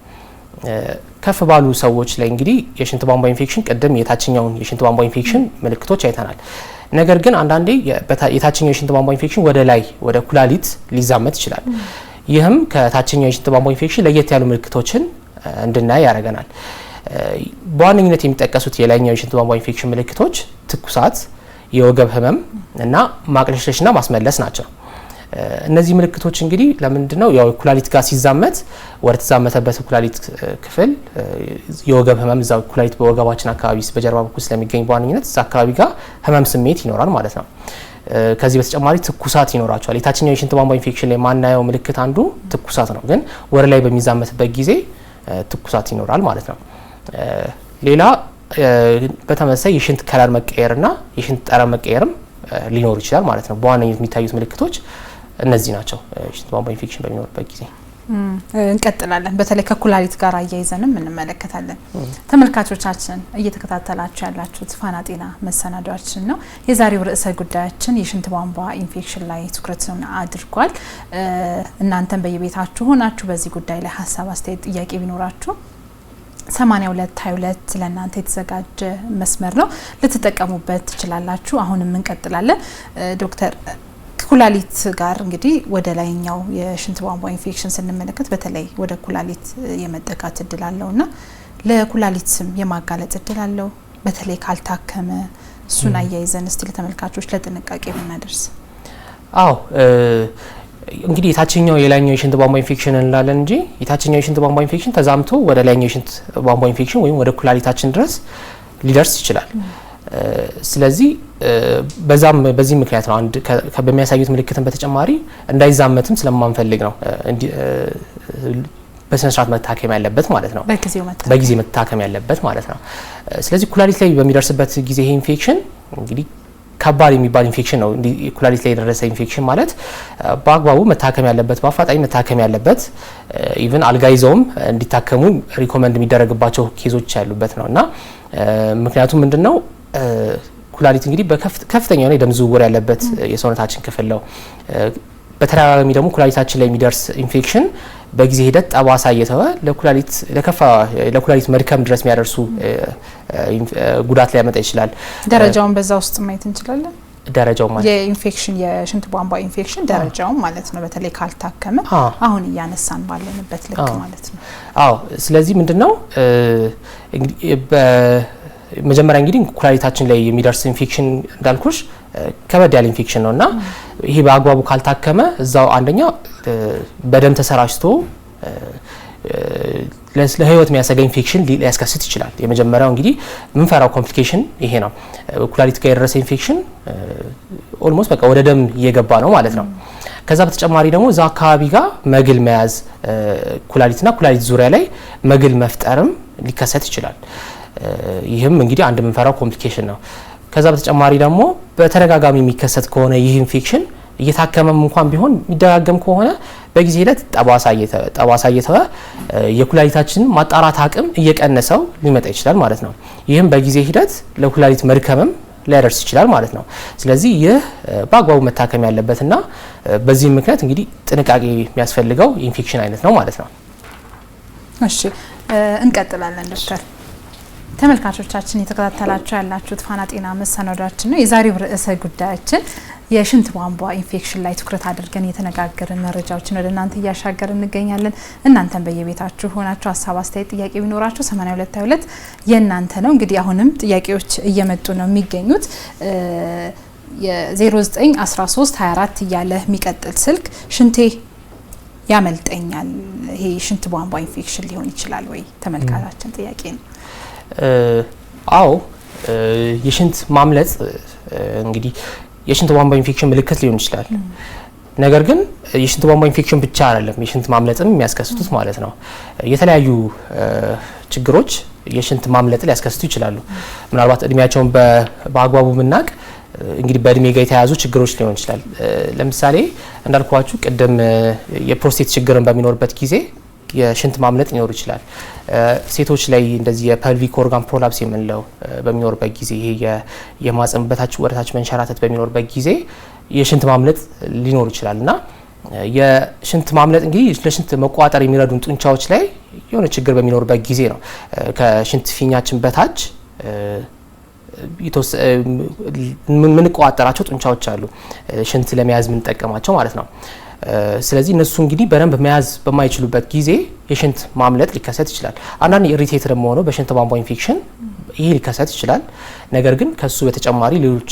ከፍ ባሉ ሰዎች ላይ እንግዲህ የሽንት ቧንቧ ኢንፌክሽን ቅድም የታችኛውን የሽንት ቧንቧ ኢንፌክሽን ምልክቶች አይተናል። ነገር ግን አንዳንዴ የታችኛው የሽንት ቧንቧ ኢንፌክሽን ወደ ላይ ወደ ኩላሊት ሊዛመት ይችላል። ይህም ከታችኛው የሽንት ቧንቧ ኢንፌክሽን ለየት ያሉ ምልክቶችን እንድናይ ያደርገናል። በዋነኝነት የሚጠቀሱት የላይኛው የሽንት ቧንቧ ኢንፌክሽን ምልክቶች ትኩሳት፣ የወገብ ህመም እና ማቅለሽለሽና ማስመለስ ናቸው። እነዚህ ምልክቶች እንግዲህ ለምንድነው ያው ኩላሊት ጋር ሲዛመት ወደ ተዛመተበት ኩላሊት ክፍል የወገብ ህመም እዛው ኩላሊት በወገባችን አካባቢ በጀርባ በኩል ስለሚገኝ በዋነኝነት እዛ አካባቢ ጋር ህመም ስሜት ይኖራል ማለት ነው። ከዚህ በተጨማሪ ትኩሳት ይኖራቸዋል። የታችኛው የሽንት ቧንቧ ኢንፌክሽን ላይ ማናየው ምልክት አንዱ ትኩሳት ነው፣ ግን ወደ ላይ በሚዛመትበት ጊዜ ትኩሳት ይኖራል ማለት ነው። ሌላ በተመሳሳይ የሽንት ከለር መቀየርና የሽንት ጠረን መቀየርም ሊኖር ይችላል ማለት ነው። በዋነኝነት የሚታዩት ምልክቶች እነዚህ ናቸው የሽንት ቧንቧ ኢንፌክሽን በሚኖርበት ጊዜ። እንቀጥላለን። በተለይ ከኩላሊት ጋር አያይዘንም እንመለከታለን። ተመልካቾቻችን እየተከታተላችሁ ያላችሁት ፋና ጤና መሰናዷችን ነው። የዛሬው ርዕሰ ጉዳያችን የሽንት ቧንቧ ኢንፌክሽን ላይ ትኩረትን አድርጓል። እናንተም በየቤታችሁ ሆናችሁ በዚህ ጉዳይ ላይ ሀሳብ፣ አስተያየት፣ ጥያቄ ቢኖራችሁ 8222 ለእናንተ የተዘጋጀ መስመር ነው፣ ልትጠቀሙበት ትችላላችሁ። አሁንም እንቀጥላለን። ዶክተር ኩላሊት ጋር እንግዲህ ወደ ላይኛው የሽንት ቧንቧ ኢንፌክሽን ስንመለከት በተለይ ወደ ኩላሊት የመጠቃት እድል አለውና ለኩላሊት ስም የማጋለጥ እድል አለው በተለይ ካልታከመ። እሱን አያይዘን እስቲ ለተመልካቾች ለጥንቃቄ ብናደርስ። አዎ እንግዲህ የታችኛው የላይኛው የሽንት ቧንቧ ኢንፌክሽን እንላለን እንጂ የታችኛው የሽንት ቧንቧ ኢንፌክሽን ተዛምቶ ወደ ላይኛው የሽንት ቧንቧ ኢንፌክሽን ወይም ወደ ኩላሊታችን ድረስ ሊደርስ ይችላል። ስለዚህ በዚህ ምክንያት ነው አንድ በሚያሳዩት ምልክትን በተጨማሪ እንዳይዛመትም ስለማንፈልግ ነው በስነ ስርዓት መታከም ያለበት ማለት ነው። በጊዜ መታከም ያለበት ማለት ነው። ስለዚህ ኩላሊት ላይ በሚደርስበት ጊዜ ይሄ ኢንፌክሽን እንግዲህ ከባድ የሚባል ኢንፌክሽን ነው። ኩላሊት ላይ የደረሰ ኢንፌክሽን ማለት በአግባቡ መታከም ያለበት፣ በአፋጣኝ መታከም ያለበት፣ ኢቭን አልጋ ይዘውም እንዲታከሙ ሪኮመንድ የሚደረግባቸው ኬዞች ያሉበት ነው እና ምክንያቱም ምንድነው ኩላሊት እንግዲህ በከፍተኛ የሆነ የደም ዝውውር ያለበት የሰውነታችን ክፍል ነው። በተደጋጋሚ ደግሞ ኩላሊታችን ላይ የሚደርስ ኢንፌክሽን በጊዜ ሂደት ጠባሳ እየተወ ለኩላሊት መድከም ድረስ የሚያደርሱ ጉዳት ሊያመጣ ይችላል። ደረጃውን በዛ ውስጥ ማየት እንችላለን። ደረጃው ማለት የኢንፌክሽን የሽንት ቧንቧ ኢንፌክሽን ደረጃው ማለት ነው። በተለይ ካልታከመ አሁን እያነሳን ባለንበት ልክ ማለት ነው። አዎ ስለዚህ ምንድነው መጀመሪያ እንግዲህ ኩላሊታችን ላይ የሚደርስ ኢንፌክሽን እንዳልኩሽ ከበድ ያለ ኢንፌክሽን ነውና ይሄ በአግባቡ ካልታከመ እዛው አንደኛ በደም ተሰራጭቶ ለህይወት የሚያሰጋ ኢንፌክሽን ሊያስከስት ይችላል። የመጀመሪያው እንግዲህ የምንፈራው ኮምፕሊኬሽን ይሄ ነው። ኩላሊት ጋር የደረሰ ኢንፌክሽን ኦልሞስት በቃ ወደ ደም እየገባ ነው ማለት ነው። ከዛ በተጨማሪ ደግሞ እዛ አካባቢ ጋር መግል መያዝ፣ ኩላሊትና ኩላሊት ዙሪያ ላይ መግል መፍጠርም ሊከሰት ይችላል። ይህም እንግዲህ አንድ የምንፈራው ኮምፕሊኬሽን ነው። ከዛ በተጨማሪ ደግሞ በተደጋጋሚ የሚከሰት ከሆነ ይህ ኢንፌክሽን እየታከመም እንኳን ቢሆን የሚደጋገም ከሆነ በጊዜ ሂደት ጠባሳ እየተወ የኩላሊታችን ማጣራት አቅም እየቀነሰው ሊመጣ ይችላል ማለት ነው። ይህም በጊዜ ሂደት ለኩላሊት መድከምም ሊያደርስ ይችላል ማለት ነው። ስለዚህ ይህ በአግባቡ መታከም ያለበትና በዚህም ምክንያት እንግዲህ ጥንቃቄ የሚያስፈልገው ኢንፌክሽን አይነት ነው ማለት ነው። እሺ እንቀጥላለን ዶክተር። ተመልካቾቻችን የተከታተላችሁ ያላችሁት ፋና ጤና መሰናዷችን ነው። የዛሬው ርዕሰ ጉዳያችን የሽንት ቧንቧ ኢንፌክሽን ላይ ትኩረት አድርገን የተነጋገርን መረጃዎችን ወደ እናንተ እያሻገርን እንገኛለን። እናንተም በየቤታችሁ ሆናችሁ ሀሳብ፣ አስተያየት፣ ጥያቄ ቢኖራችሁ 8222 የእናንተ ነው። እንግዲህ አሁንም ጥያቄዎች እየመጡ ነው የሚገኙት። የ091324 እያለ የሚቀጥል ስልክ ሽንቴ ያመልጠኛል፣ ይሄ ሽንት ቧንቧ ኢንፌክሽን ሊሆን ይችላል ወይ? ተመልካቻችን ጥያቄ ነው። አዎ የሽንት ማምለጥ እንግዲህ የሽንት ቧንቧ ኢንፌክሽን ምልክት ሊሆን ይችላል። ነገር ግን የሽንት ቧንቧ ኢንፌክሽን ብቻ አይደለም የሽንት ማምለጥም የሚያስከስቱት ማለት ነው። የተለያዩ ችግሮች የሽንት ማምለጥ ሊያስከስቱ ይችላሉ። ምናልባት እድሜያቸውን በአግባቡ ብናቅ እንግዲህ በእድሜ ጋር የተያዙ ችግሮች ሊሆን ይችላል። ለምሳሌ እንዳልኳችሁ ቅድም የፕሮስቴት ችግርን በሚኖርበት ጊዜ የሽንት ማምለጥ ሊኖር ይችላል። ሴቶች ላይ እንደዚህ የፐልቪክ ኦርጋን ፕሮላፕስ የምንለው በሚኖርበት ጊዜ ይሄ የማህፀን በታች ወደታች መንሸራተት በሚኖርበት ጊዜ የሽንት ማምለጥ ሊኖር ይችላል እና የሽንት ማምለጥ እንግዲህ ለሽንት መቋጠር የሚረዱን ጡንቻዎች ላይ የሆነ ችግር በሚኖርበት ጊዜ ነው። ከሽንት ፊኛችን በታች ምንቋጠራቸው ጡንቻዎች አሉ፣ ሽንት ለመያዝ የምንጠቀማቸው ማለት ነው። ስለዚህ እነሱ እንግዲህ በደንብ መያዝ በማይችሉበት ጊዜ የሽንት ማምለጥ ሊከሰት ይችላል። አንዳንድ ኢሪቴት ደግሞ ሆኖ በሽንት ቧንቧ ኢንፌክሽን ይሄ ሊከሰት ይችላል። ነገር ግን ከሱ በተጨማሪ ሌሎች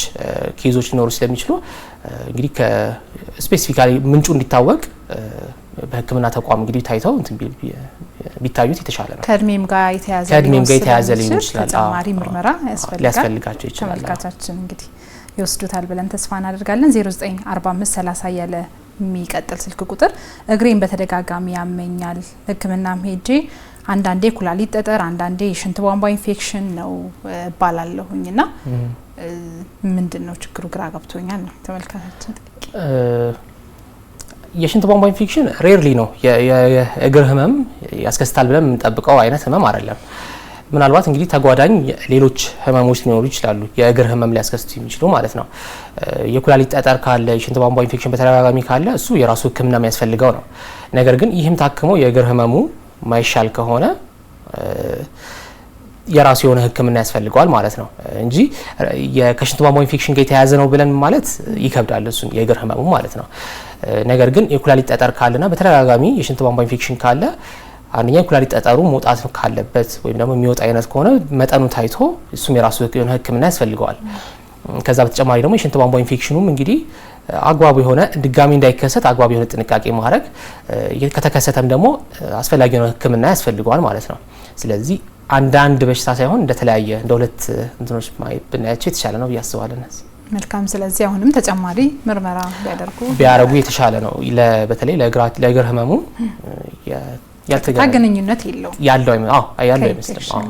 ኬዞች ሊኖሩ ስለሚችሉ እንግዲህ ከስፔሲፊካሊ ምንጩ እንዲታወቅ በሕክምና ተቋም እንግዲህ ታይተው ቢታዩት የተሻለ ነው። ከእድሜም ጋር የተያዘ ሊሆን ይችላል። ተጨማሪ ምርመራ ሊያስፈልጋቸው ይችላል። ተመልካቻችን እንግዲህ ይወስዱታል ብለን ተስፋ እናደርጋለን። 0945 30 ያለ የሚቀጥል ስልክ ቁጥር እግሬን በተደጋጋሚ ያመኛል፣ ሕክምናም ሄጄ አንዳንዴ ኩላሊት ጠጠር አንዳንዴ የሽንት ቧንቧ ኢንፌክሽን ነው ባላለሁኝና ምንድነው ችግሩ ግራ ገብቶኛል ነው ተመልካቻችን። የሽንት ቧንቧ ኢንፌክሽን ሬርሊ ነው የእግር ህመም ያስከስታል ብለን የምንጠብቀው አይነት ህመም አይደለም። ምናልባት እንግዲህ ተጓዳኝ ሌሎች ህመሞች ሊኖሩ ይችላሉ የእግር ህመም ሊያስከስቱ የሚችሉ ማለት ነው። የኩላሊት ጠጠር ካለ የሽንት ቧንቧ ኢንፌክሽን በተደጋጋሚ ካለ እሱ የራሱ ህክምና የሚያስፈልገው ነው። ነገር ግን ይህም ታክሞ የእግር ህመሙ ማይሻል ከሆነ የራሱ የሆነ ህክምና ያስፈልገዋል ማለት ነው እንጂ ከሽንት ቧንቧ ኢንፌክሽን ጋር የተያያዘ ነው ብለን ማለት ይከብዳል፣ እሱን የእግር ህመሙ ማለት ነው። ነገር ግን የኩላሊት ጠጠር ካለና በተደጋጋሚ የሽንት ቧንቧ ኢንፌክሽን ካለ አንደኛ የኩላሊት ጠጠሩ መውጣት ካለበት ወይም ደግሞ የሚወጣ አይነት ከሆነ መጠኑ ታይቶ እሱም የራሱ የሆነ ህክምና ያስፈልገዋል። ከዛ በተጨማሪ ደግሞ የሽንት ቧንቧ ኢንፌክሽኑም እንግዲህ አግባብ የሆነ ድጋሚ እንዳይከሰት አግባብ የሆነ ጥንቃቄ ማድረግ ከተከሰተም ደግሞ አስፈላጊ የሆነ ህክምና ያስፈልገዋል ማለት ነው። ስለዚህ አንዳንድ በሽታ ሳይሆን እንደተለያየ እንደ ሁለት እንትኖች ብናያቸው የተሻለ ነው ብዬ አስባለሁ። መልካም። ስለዚህ አሁንም ተጨማሪ ምርመራ ቢያደርጉ የተሻለ ነው። በተለይ ለእግር ህመሙ ግንኙነት ያለው ይመስላል።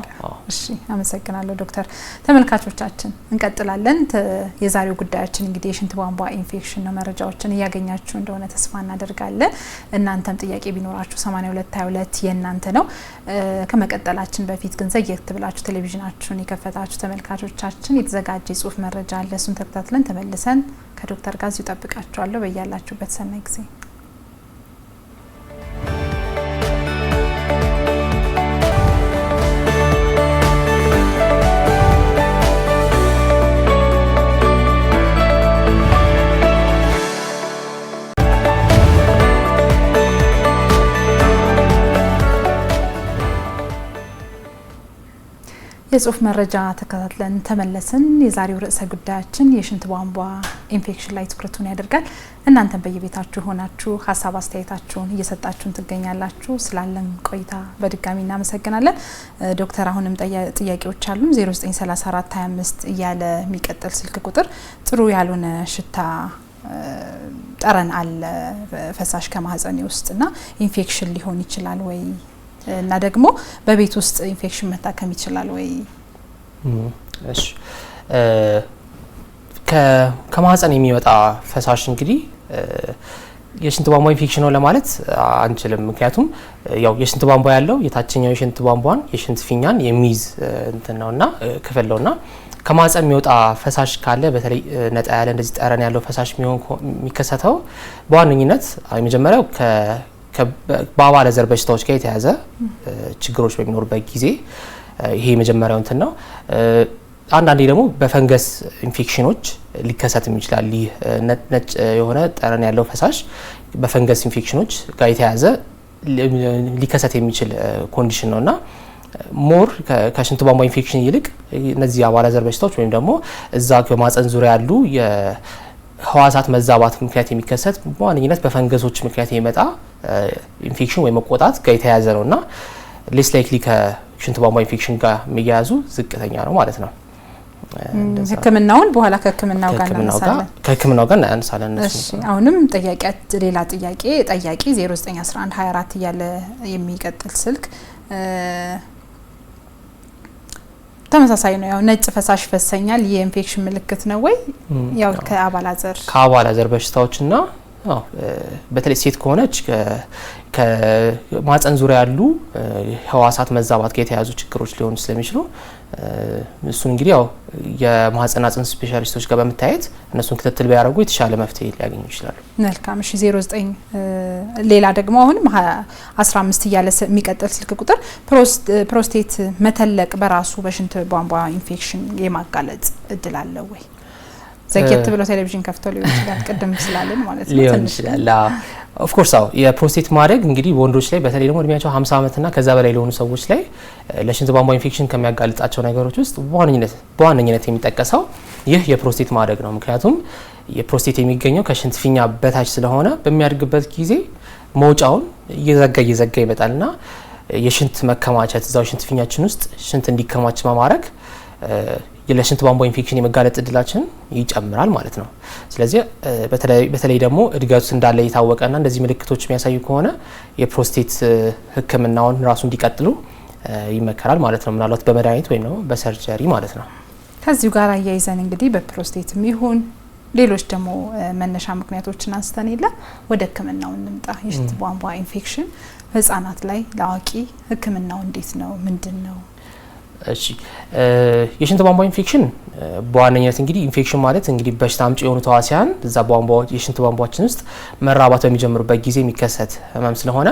እሺ፣ አመሰግናለሁ ዶክተር። ተመልካቾቻችን እንቀጥላለን። የዛሬው ጉዳያችን እንግዲህ የሽንት ቧንቧ ኢንፌክሽን ነው። መረጃዎችን እያገኛችሁ እንደሆነ ተስፋ እናደርጋለን። እናንተም ጥያቄ ቢኖራችሁ 8222 የእናንተ ነው። ከመቀጠላችን በፊት ግን ዘግየት ብላችሁ ቴሌቪዥናችሁን የከፈታችሁ ተመልካቾቻችን የተዘጋጀ የጽሁፍ መረጃ አለ። እሱን ተከታትለን ተመልሰን ከዶክተር ጋር ይጠብቃችኋለሁ። በያላችሁበት ሰናይ ጊዜ። የጽሁፍ መረጃ ተከታትለን ተመለስን። የዛሬው ርዕሰ ጉዳያችን የሽንት ቧንቧ ኢንፌክሽን ላይ ትኩረቱን ያደርጋል። እናንተም በየቤታችሁ ሆናችሁ ሀሳብ አስተያየታችሁን እየሰጣችሁን ትገኛላችሁ። ስላለን ቆይታ በድጋሚ እናመሰግናለን። ዶክተር አሁንም ጥያቄዎች አሉ። 093425 እያለ የሚቀጥል ስልክ ቁጥር ጥሩ ያልሆነ ሽታ ጠረን አለ ፈሳሽ ከማህፀኔ ውስጥና ኢንፌክሽን ሊሆን ይችላል ወይ እና ደግሞ በቤት ውስጥ ኢንፌክሽን መታከም ይችላል ወይ? እሺ፣ ከማህፀን የሚወጣ ፈሳሽ እንግዲህ የሽንት ቧንቧ ኢንፌክሽን ነው ለማለት አንችልም። ምክንያቱም ያው የሽንት ቧንቧ ያለው የታችኛው የሽንት ቧንቧን የሽንት ፊኛን የሚይዝ እንትን ነውና ክፍል ነውና ከማህፀን የሚወጣ ፈሳሽ ካለ በተለይ ነጣ ያለ እንደዚህ ጠረን ያለው ፈሳሽ የሚከሰተው በዋነኝነት የመጀመሪያው በአባለዘር በሽታዎች ጋር የተያዘ ችግሮች በሚኖሩበት ጊዜ ይሄ የመጀመሪያው እንትን ነው። አንዳንዴ ደግሞ በፈንገስ ኢንፌክሽኖች ሊከሰትም ይችላል። ይህ ነጭ የሆነ ጠረን ያለው ፈሳሽ በፈንገስ ኢንፌክሽኖች ጋር የተያዘ ሊከሰት የሚችል ኮንዲሽን ነውና ሞር ከሽንት ቧንቧ ኢንፌክሽን ይልቅ እነዚህ አባለዘር በሽታዎች ወይም ደግሞ እዛ በማህፀን ዙሪያ ያሉ ህዋሳት መዛባት ምክንያት የሚከሰት በዋነኝነት በፈንገሶች ምክንያት የሚመጣ ኢንፌክሽን ወይ መቆጣት ጋር የተያያዘ ነውና ሌስ ላይክሊ ከሽንት ቧንቧ ኢንፌክሽን ጋር የሚያያዙ ዝቅተኛ ነው ማለት ነው። ህክምናውን በኋላ ከህክምናው ጋር እናነሳለን። እሺ፣ አሁንም ሌላ ጥያቄ ጠያቂ 091124 እያለ የሚቀጥል ስልክ ተመሳሳይ ነው። ያው ነጭ ፈሳሽ ፈሰኛል የኢንፌክሽን ምልክት ነው ወይ? ያው ከአባላዘር በሽታዎችና በተለይ ሴት ከሆነች ከማህፀን ዙሪያ ያሉ ህዋሳት መዛባት ጋር የተያዙ ችግሮች ሊሆኑ ስለሚችሉ እሱን እንግዲህ ያው የማህፀንና ጽንስ ስፔሻሊስቶች ጋር በመታየት እነሱን ክትትል ቢያደርጉ የተሻለ መፍትሄ ሊያገኙ ይችላሉ። መልካም። እሺ 09 ሌላ ደግሞ አሁንም 15 እያለ የሚቀጥል ስልክ ቁጥር ፕሮስቴት መተለቅ በራሱ በሽንት ቧንቧ ኢንፌክሽን የማጋለጥ እድል አለው ወይ? ዘግየት ብሎ ቴሌቪዥን ከፍቶ ሊሆን ይችላል ቅድም ስላለን ማለት ነው። ሊሆን ይችላል። ኦፍ ኮርስ የፕሮስቴት ማድረግ እንግዲህ ወንዶች ላይ በተለይ ደግሞ እድሜያቸው 50 ዓመትና ከዛ በላይ ለሆኑ ሰዎች ላይ ለሽንት ቧንቧ ኢንፌክሽን ከሚያጋልጣቸው ነገሮች ውስጥ በዋነኝነት የሚጠቀሰው ይህ የፕሮስቴት ማድረግ ነው። ምክንያቱም የፕሮስቴት የሚገኘው ከሽንት ፊኛ በታች ስለሆነ በሚያድግበት ጊዜ መውጫውን እየዘጋ ይመጣልና የሽንት መከማቸት እዛው ሽንት ፊኛችን ውስጥ ሽንት እንዲከማች በማድረግ ለሽንት ቧንቧ ኢንፌክሽን የመጋለጥ እድላችን ይጨምራል ማለት ነው። ስለዚህ በተለይ ደግሞ እድገቱ እንዳለ የታወቀና እንደዚህ ምልክቶች የሚያሳዩ ከሆነ የፕሮስቴት ሕክምናውን ራሱ እንዲቀጥሉ ይመከራል ማለት ነው። ምናልባት በመድኃኒት ወይም ደግሞ በሰርጀሪ ማለት ነው። ከዚሁ ጋር አያይዘን እንግዲህ በፕሮስቴትም ይሁን ሌሎች ደግሞ መነሻ ምክንያቶችን አንስተን የለ ወደ ሕክምናው እንምጣ። የሽንት ቧንቧ ኢንፌክሽን ህጻናት ላይ ለአዋቂ ሕክምናው እንዴት ነው? ምንድነው? እሺ የሽንት ቧንቧ ኢንፌክሽን በዋነኝነት እንግዲህ ኢንፌክሽን ማለት እንግዲህ በሽታ አምጪ የሆኑ ተዋሲያን እዛ የሽንት ቧንቧችን ውስጥ መራባት በሚጀምሩበት ጊዜ የሚከሰት ህመም ስለሆነ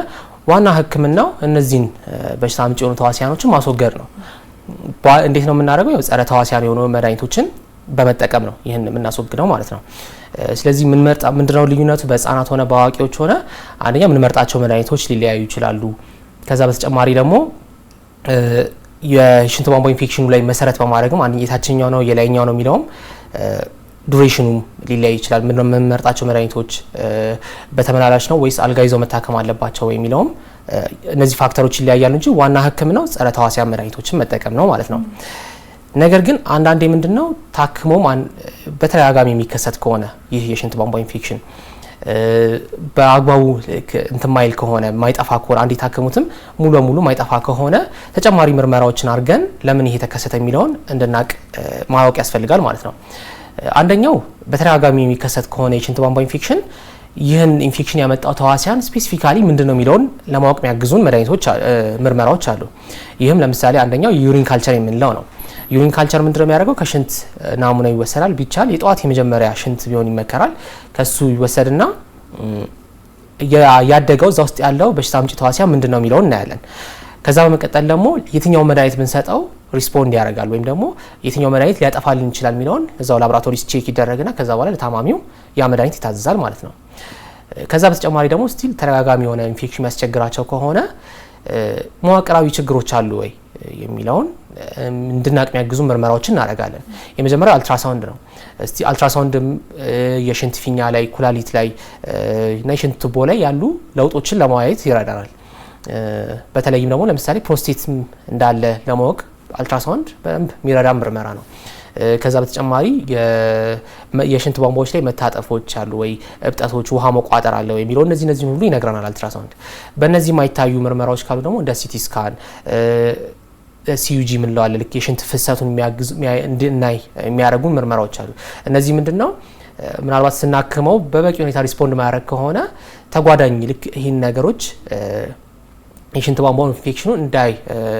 ዋና ህክምናው እነዚህን በሽታ አምጪ የሆኑ ተዋሲያኖችን ማስወገድ ነው። እንዴት ነው የምናደርገው? ያው ጸረ ተዋሲያን የሆኑ መድኃኒቶችን በመጠቀም ነው ይህን የምናስወግደው ማለት ነው። ስለዚህ ምንድነው ልዩነቱ? በህጻናት ሆነ በአዋቂዎች ሆነ አንደኛ የምንመርጣቸው መድኃኒቶች ሊለያዩ ይችላሉ። ከዛ በተጨማሪ ደግሞ የሽንት ቧንቧ ኢንፌክሽኑ ላይ መሰረት በማድረግም አንድ የታችኛው ነው የላይኛው ነው የሚለውም ዱሬሽኑ ሊለያይ ይችላል። ምንድነው የምንመርጣቸው መድኃኒቶች በተመላላሽ ነው ወይስ አልጋ ይዘው መታከም አለባቸው የሚለውም እነዚህ ፋክተሮች ይለያያሉ እንጂ ዋና ህክምናው ጸረ ተዋሲያን መድኃኒቶችን መጠቀም ነው ማለት ነው። ነገር ግን አንዳንዴ ምንድነው ታክሞም በተደጋጋሚ የሚከሰት ከሆነ ይህ የሽንት ቧንቧ ኢንፌክሽን በአግባቡ እንትን ማይል ከሆነ ማይጠፋ ከሆነ አንዴ ታከሙትም ሙሉ በሙሉ ማይጠፋ ከሆነ ተጨማሪ ምርመራዎችን አድርገን ለምን ይሄ ተከሰተ የሚለውን እንድናቅ ማወቅ ያስፈልጋል ማለት ነው። አንደኛው በተደጋጋሚ የሚከሰት ከሆነ የሽንት ቧንቧ ኢንፌክሽን ይህን ኢንፌክሽን ያመጣው ተዋሲያን ስፔሲፊካሊ ምንድነው የሚለውን ለማወቅ የሚያግዙን ምርመራዎች አሉ። ይህም ለምሳሌ አንደኛው ዩሪን ካልቸር የምንለው ነው። ዩሪን ካልቸር ምንድነው የሚያደርገው? ከሽንት ናሙና ይወሰዳል። ቢቻል የጠዋት የመጀመሪያ ሽንት ቢሆን ይመከራል። ከሱ ይወሰድና ያደገው እዛ ውስጥ ያለው በሽታ አምጪ ተዋሲያን ምንድነው የሚለውን እናያለን። ከዛ በመቀጠል ደግሞ የትኛው መድኃኒት ብንሰጠው ሪስፖንድ ያደርጋል ወይም ደግሞ የትኛው መድኃኒት ሊያጠፋልን ይችላል የሚለውን እዛው ላቦራቶሪ ቼክ ይደረግና ከዛ በኋላ ለታማሚው ያ መድኃኒት ይታዘዛል ማለት ነው። ከዛ በተጨማሪ ደግሞ ስቲል ተደጋጋሚ የሆነ ኢንፌክሽን የሚያስቸግራቸው ከሆነ መዋቅራዊ ችግሮች አሉ ወይ የሚለውን እንድናቅ የሚያግዙ ምርመራዎችን እናደርጋለን። የመጀመሪያው አልትራሳውንድ ነው። እስቲ አልትራሳውንድ የሽንት ፊኛ ላይ፣ ኩላሊት ላይ እና የሽንት ቱቦ ላይ ያሉ ለውጦችን ለማየት ይረዳናል። በተለይም ደግሞ ለምሳሌ ፕሮስቴት እንዳለ ለማወቅ አልትራሳውንድ በደንብ የሚረዳ ምርመራ ነው። ከዛ በተጨማሪ የሽንት ቧንቧዎች ላይ መታጠፎች አሉ ወይ፣ እብጠቶች፣ ውሃ መቋጠር አለ ወይ የሚለው እነዚህ ሁሉ ይነግረናል አልትራሳውንድ። በእነዚህ የማይታዩ ምርመራዎች ካሉ ደግሞ እንደ ሲቲ ስካን፣ ሲዩጂ ምንለው አለ ልክ የሽንት ፍሰቱን እንድናይ የሚያደርጉ ምርመራዎች አሉ። እነዚህ ምንድነው ምናልባት ስናክመው በበቂ ሁኔታ ሪስፖንድ ማያደርግ ከሆነ ተጓዳኝ ልክ ይህን ነገሮች የሽንት ቧንቧ ኢንፌክሽኑ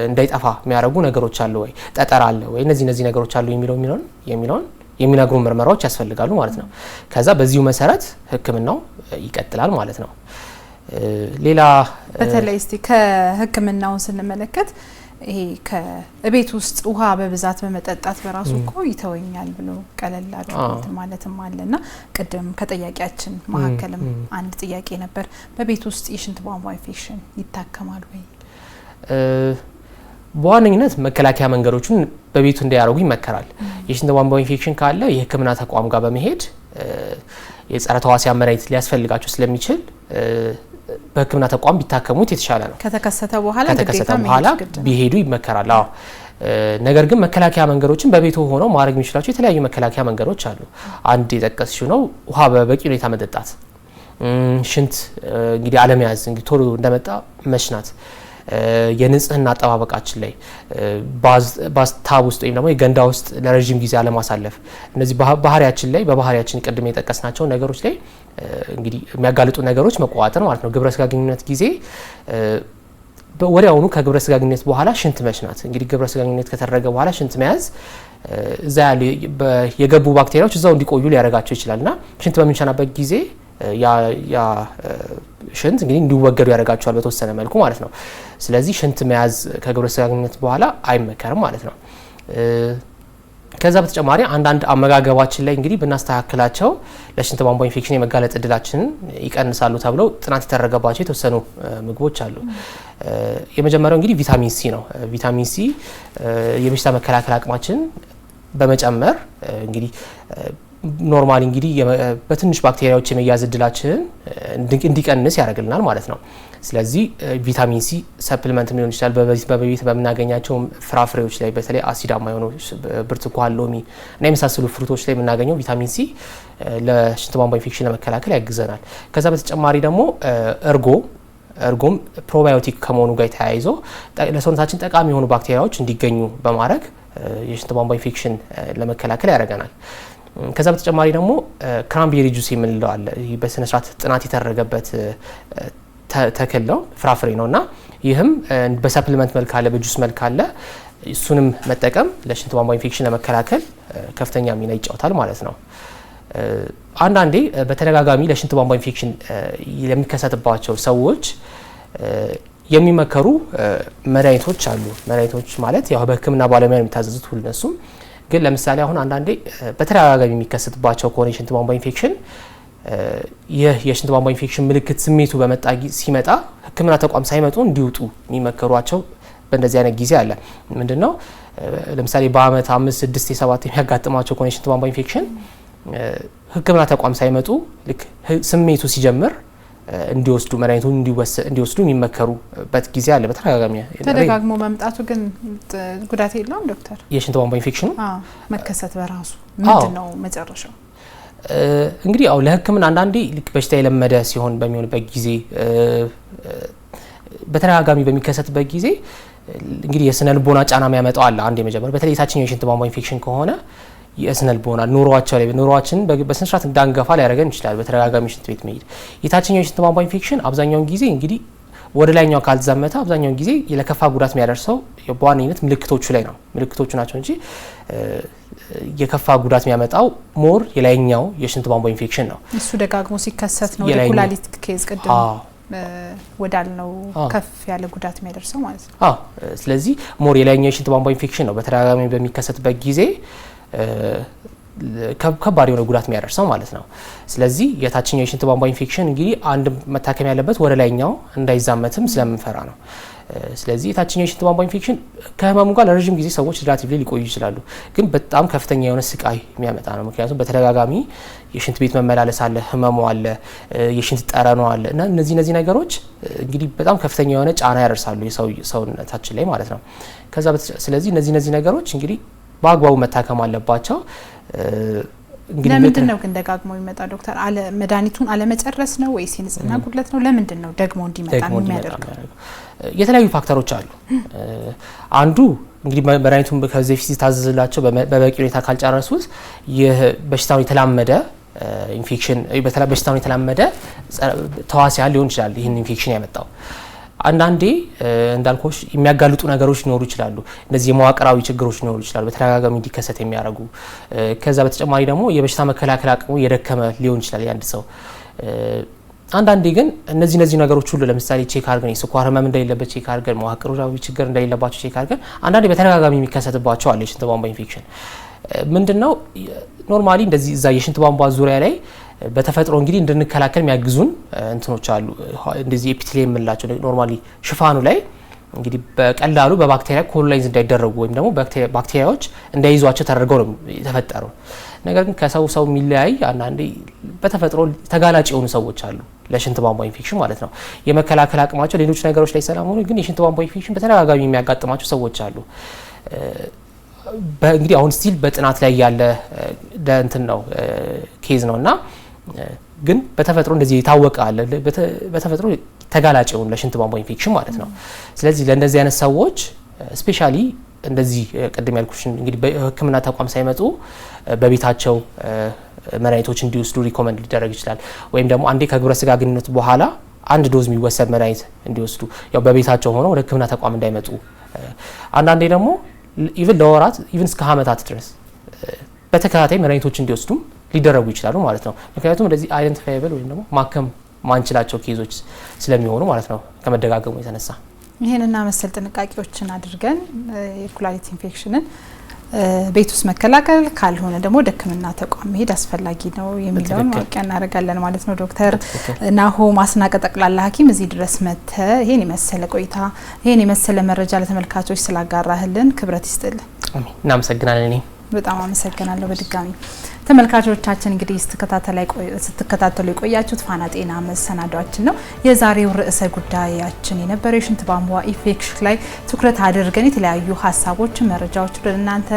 እንዳይጠፋ የሚያደርጉ ነገሮች አሉ ወይ፣ ጠጠር አለ ወይ፣ እነዚህ ነገሮች አሉ የሚለውን የሚነግሩ ምርመራዎች ያስፈልጋሉ ማለት ነው። ከዛ በዚሁ መሰረት ህክምናው ይቀጥላል ማለት ነው። ሌላ በተለይ እስቲ ከህክምናው ስንመለከት ይሄ ከቤት ውስጥ ውሃ በብዛት በመጠጣት በራሱ እኮ ይተወኛል ብሎ ቀለል አድርጎት ማለትም አለና ቅድም ከጠያቂያችን መሀከልም አንድ ጥያቄ ነበር። በቤት ውስጥ የሽንት ቧንቧ ኢንፌክሽን ይታከማል ወይ? በዋነኝነት መከላከያ መንገዶችን በቤቱ እንዲያደርጉ ይመከራል። የሽንት ቧንቧ ኢንፌክሽን ካለ የህክምና ተቋም ጋር በመሄድ የጸረ ተዋሲያን መድኃኒት ሊያስፈልጋቸው ስለሚችል በህክምና ተቋም ቢታከሙት የተሻለ ነው። ከተከሰተ በኋላ ቢሄዱ ይመከራል። አዎ ነገር ግን መከላከያ መንገዶችን በቤቱ ሆነው ማድረግ የሚችላቸው የተለያዩ መከላከያ መንገዶች አሉ። አንድ የጠቀስሽው ነው ውሃ በበቂ ሁኔታ መጠጣት፣ ሽንት እንግዲህ አለመያዝ፣ እንግዲህ ቶሎ እንደመጣ መሽናት፣ የንጽህና አጠባበቃችን ላይ ባስታብ ውስጥ ወይም ደግሞ የገንዳ ውስጥ ለረጅም ጊዜ አለማሳለፍ እነዚህ ባህሪያችን ላይ በባህሪያችን ቅድም የጠቀስናቸው ነገሮች ላይ እንግዲህ የሚያጋልጡ ነገሮች መቆጣጠር ማለት ነው። ግብረ ስጋ ግንኙነት ጊዜ ወዲያውኑ ከግብረ ስጋ ግንኙነት በኋላ ሽንት መሽናት እንግዲህ ግብረ ስጋ ግንኙነት ከተደረገ በኋላ ሽንት መያዝ እዛ ያሉ የገቡ ባክቴሪያዎች እዛው እንዲቆዩ ሊያደርጋቸው ይችላልና ሽንት በምንሸናበት ጊዜ ያ ሽንት እንግዲህ እንዲወገዱ ያደርጋቸዋል በተወሰነ መልኩ ማለት ነው። ስለዚህ ሽንት መያዝ ከግብረ ስጋ ግንኙነት በኋላ አይመከርም ማለት ነው። ከዛ በተጨማሪ አንዳንድ አመጋገባችን ላይ እንግዲህ ብናስተካክላቸው ለሽንት ቧንቧ ኢንፌክሽን የመጋለጥ እድላችንን ይቀንሳሉ ተብለው ጥናት የተደረገባቸው የተወሰኑ ምግቦች አሉ። የመጀመሪያው እንግዲህ ቪታሚን ሲ ነው። ቪታሚን ሲ የበሽታ መከላከል አቅማችን በመጨመር እንግዲህ ኖርማሊ እንግዲህ በትንሽ ባክቴሪያዎች የመያዝ እድላችንን እንዲቀንስ ያደርግልናል ማለት ነው። ስለዚህ ቪታሚን ሲ ሰፕሊመንት ሊሆን ይችላል። በቤት በምናገኛቸው ፍራፍሬዎች ላይ በተለይ አሲዳማ የሆኑ ብርቱካን፣ ሎሚ እና የመሳሰሉ ፍሩቶች ላይ የምናገኘው ቪታሚን ሲ ለሽንት ቧንቧ ኢንፌክሽን ለመከላከል ያግዘናል። ከዛ በተጨማሪ ደግሞ እርጎም ፕሮባዮቲክ ከመሆኑ ጋር ተያይዞ ለሰውነታችን ጠቃሚ የሆኑ ባክቴሪያዎች እንዲገኙ በማድረግ የሽንት ቧንቧ ኢንፌክሽን ለመከላከል ያደርገናል። ከዛ በተጨማሪ ደግሞ ክራንቤሪ ጁስ የምንለው አለ። ይህ በስነ ስርዓት ጥናት የተደረገበት ተክል ነው፣ ፍራፍሬ ነው እና ይህም በሰፕሊመንት መልክ አለ፣ በጁስ መልክ አለ። እሱንም መጠቀም ለሽንት ቧንቧ ኢንፌክሽን ለመከላከል ከፍተኛ ሚና ይጫወታል ማለት ነው። አንዳንዴ በተደጋጋሚ ለሽንት ቧንቧ ኢንፌክሽን የሚከሰትባቸው ሰዎች የሚመከሩ መድኃኒቶች አሉ። መድኃኒቶች ማለት ያው በሕክምና ባለሙያ የሚታዘዙት ሁሉ እነሱም ግን ለምሳሌ አሁን አንዳንዴ በተደጋጋሚ የሚከሰትባቸው ከሆነ የሽንት ቧንቧ ኢንፌክሽን ይህ የሽንት ቧንቧ ኢንፌክሽን ምልክት ስሜቱ ሲመጣ ሕክምና ተቋም ሳይመጡ እንዲውጡ የሚመከሯቸው በእንደዚህ አይነት ጊዜ አለ። ምንድነው ለምሳሌ በአመት 5፣ 6፣ 7 የሚያጋጥማቸው ከሆነ የሽንት ቧንቧ ኢንፌክሽን ሕክምና ተቋም ሳይመጡ ልክ ስሜቱ ሲጀምር እንዲወስዱ መድኃኒቱን እንዲወስዱ የሚመከሩበት ጊዜ አለ። በተደጋጋሚ ተደጋግሞ መምጣቱ ግን ጉዳት የለውም ዶክተር? የሽንት ቧንቧ ኢንፌክሽኑ መከሰት በራሱ ምንድነው መጨረሻው? እንግዲህ ያው ለሕክምና አንዳንዴ ልክ በሽታ የለመደ ሲሆን በሚሆንበት ጊዜ በተደጋጋሚ በሚከሰትበት ጊዜ እንግዲህ የስነ ልቦና ጫና የሚያመጣው አለ። አንድ የመጀመሪያው በተለይ የታችኛው የሽንት ቧንቧ ኢንፌክሽን ከሆነ የስነ ልቦና ኑሮአችን በስነ ስርዓት እንዳንገፋ ሊያደርገን ይችላል። በተደጋጋሚ ሽንት ቤት መሄድ። የታችኛው የሽንት ቧንቧ ኢንፌክሽን አብዛኛውን ጊዜ እንግዲህ ወደ ላይኛው ካልተዛመተ አብዛኛውን ጊዜ ለከፋ ጉዳት የሚያደርሰው በዋነኝነት ምልክቶቹ ላይ ነው። ምልክቶቹ ናቸው እንጂ የከፋ ጉዳት የሚያመጣው ሞር የላይኛው የሽንት ቧንቧ ኢንፌክሽን ነው። እሱ ደጋግሞ ሲከሰት ነው የኩላሊት ኬዝ ቅድም ወዳልነው ከፍ ያለ ጉዳት የሚያደርሰው ማለት ነው። ስለዚህ ሞር የላይኛው የሽንት ቧንቧ ኢንፌክሽን ነው በተደጋጋሚ በሚከሰትበት ጊዜ ከባድ የሆነ ጉዳት የሚያደርሰው ማለት ነው። ስለዚህ የታችኛው የሽንት ቧንቧ ኢንፌክሽን እንግዲህ አንድ መታከም ያለበት ወደ ላይኛው እንዳይዛመትም ስለምንፈራ ነው። ስለዚህ የታችኛው የሽንት ቧንቧ ኢንፌክሽን ከህመሙ ጋር ለረጅም ጊዜ ሰዎች ሪላቲቭሊ ሊቆዩ ይችላሉ፣ ግን በጣም ከፍተኛ የሆነ ስቃይ የሚያመጣ ነው። ምክንያቱም በተደጋጋሚ የሽንት ቤት መመላለስ አለ፣ ህመሙ አለ፣ የሽንት ጠረኑ አለ እና እነዚህ ነገሮች እንግዲህ በጣም ከፍተኛ የሆነ ጫና ያደርሳሉ የሰውነታችን ላይ ማለት ነው። ስለዚህ እነዚህ ነገሮች እንግዲህ በአግባቡ መታከም አለባቸው። ለምንድን ነው ግን ደጋግሞ የሚመጣ ዶክተር? መድኃኒቱን አለመጨረስ ነው ወይስ የንጽህና ጉድለት ነው? ለምንድን ነው ደግሞ እንዲመጣ የሚያደርገው? የተለያዩ ፋክተሮች አሉ። አንዱ እንግዲህ መድኃኒቱን ከዚህ በፊት ሲታዘዝላቸው በበቂ ሁኔታ ካልጨረሱት ይህ በሽታውን የተላመደ ኢንፌክሽን በሽታውን የተላመደ ተዋሲያን ሊሆን ይችላል ይህን ኢንፌክሽን ያመጣው። አንዳንዴ እንዳልኩሽ የሚያጋልጡ ነገሮች ሊኖሩ ይችላሉ። እነዚህ የመዋቅራዊ ችግሮች ሊኖሩ ይችላሉ በተደጋጋሚ እንዲከሰት የሚያደርጉ። ከዛ በተጨማሪ ደግሞ የበሽታ መከላከል አቅሙ የደከመ ሊሆን ይችላል ያንድ ሰው። አንዳንዴ ግን እነዚህ ነገሮች ሁሉ ለምሳሌ ቼክ አድርገን የስኳር ህመም እንደሌለበት ቼክ አድርገን መዋቅራዊ ችግር እንደሌለባቸው ቼክ አድርገን አንዳንዴ በተደጋጋሚ የሚከሰትባቸው አለ የሽንት ቧንቧ ኢንፌክሽን። ምንድነው ኖርማሊ እንደዚህ እዛ የሽንት ቧንቧ ዙሪያ ላይ በተፈጥሮ እንግዲህ እንድንከላከል የሚያግዙን እንትኖች አሉ። እንደዚህ ኤፒቴሊየም የምንላቸው ኖርማሊ ሽፋኑ ላይ እንግዲህ በቀላሉ በባክቴሪያ ኮሎናይዝ እንዳይደረጉ ወይም ደግሞ ባክቴሪያዎች እንዳይዟቸው ተደርገው ነው የተፈጠረው። ነገር ግን ከሰው የሚለያይ አንዳንዴ በተፈጥሮ ተጋላጭ የሆኑ ሰዎች አሉ ለሽንት ቧንቧ ኢንፌክሽን ማለት ነው። የመከላከል አቅማቸው ሌሎች ነገሮች ላይ ሰላም ሆኖ ግን የሽንት ቧንቧ ኢንፌክሽን በተደጋጋሚ የሚያጋጥማቸው ሰዎች አሉ። እንግዲህ አሁን ስቲል በጥናት ላይ ያለ እንትን ነው ኬዝ ነው እና ግን በተፈጥሮ እንደዚህ የታወቀ አለ። በተፈጥሮ ተጋላጭ የሆኑ ለሽንት ቧንቧ ኢንፌክሽን ማለት ነው። ስለዚህ ለእንደዚህ አይነት ሰዎች ስፔሻሊ እንደዚህ ቅድም ያልኩሽን እንግዲህ በሕክምና ተቋም ሳይመጡ በቤታቸው መድኃኒቶች እንዲወስዱ ሪኮመንድ ሊደረግ ይችላል። ወይም ደግሞ አንዴ ከግብረ ስጋ ግንኙነት በኋላ አንድ ዶዝ የሚወሰድ መድኃኒት እንዲወስዱ ያው በቤታቸው ሆነው ወደ ሕክምና ተቋም እንዳይመጡ። አንዳንዴ ደግሞ ኢቭን ለወራት ኢቭን እስከ ዓመታት ድረስ በተከታታይ መድኃኒቶች እንዲወስዱም ሊደረጉ ይችላሉ ማለት ነው። ምክንያቱም እንደዚህ አይደንቲፋይብል ወይም ደግሞ ማከም ማንችላቸው ኬዞች ስለሚሆኑ ማለት ነው ከመደጋገሙ የተነሳ። ይህንና መሰል ጥንቃቄዎችን አድርገን የኩላሊት ኢንፌክሽንን ቤት ውስጥ መከላከል ካልሆነ ደግሞ ወደ ሕክምና ተቋም መሄድ አስፈላጊ ነው የሚለውን ማወቂያ እናደርጋለን ማለት ነው። ዶክተር ናሆም አስናቀ ጠቅላላ ሐኪም እዚህ ድረስ መጥተ ይሄን የመሰለ ቆይታ ይሄን የመሰለ መረጃ ለተመልካቾች ስላጋራህልን ክብረት ይስጥልን። አሜን። እናመሰግናለን። እኔ በጣም አመሰግናለሁ። በድጋሚ ተመልካቾቻችን እንግዲህ ስትከታተሉ የቆያችሁት ፋና ጤና መሰናዷችን ነው። የዛሬው ርዕሰ ጉዳያችን የነበረው የሽንት ቧንቧ ኢንፌክሽን ላይ ትኩረት አድርገን የተለያዩ ሀሳቦችን መረጃዎች ወደ እናንተ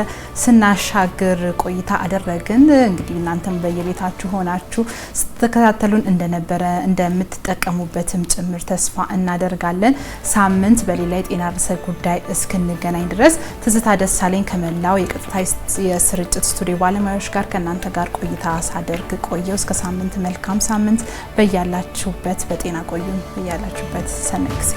ስናሻግር ቆይታ አደረግን። እንግዲህ እናንተም በየቤታችሁ ሆናችሁ ስትከታተሉን እንደነበረ እንደምትጠቀሙበትም ጭምር ተስፋ እናደርጋለን። ሳምንት በሌላ የጤና ርዕሰ ጉዳይ እስክንገናኝ ድረስ ትዝታ ደሳለኝ ከመላው የቀጥታ የስርጭት ስቱዲዮ ባለሙያዎች ጋር ከእናንተ ጋር ቆይታ ሳደርግ ቆየው። እስከ ሳምንት መልካም ሳምንት። በያላችሁበት በጤና ቆዩን። በያላችሁበት ሰናይ ጊዜ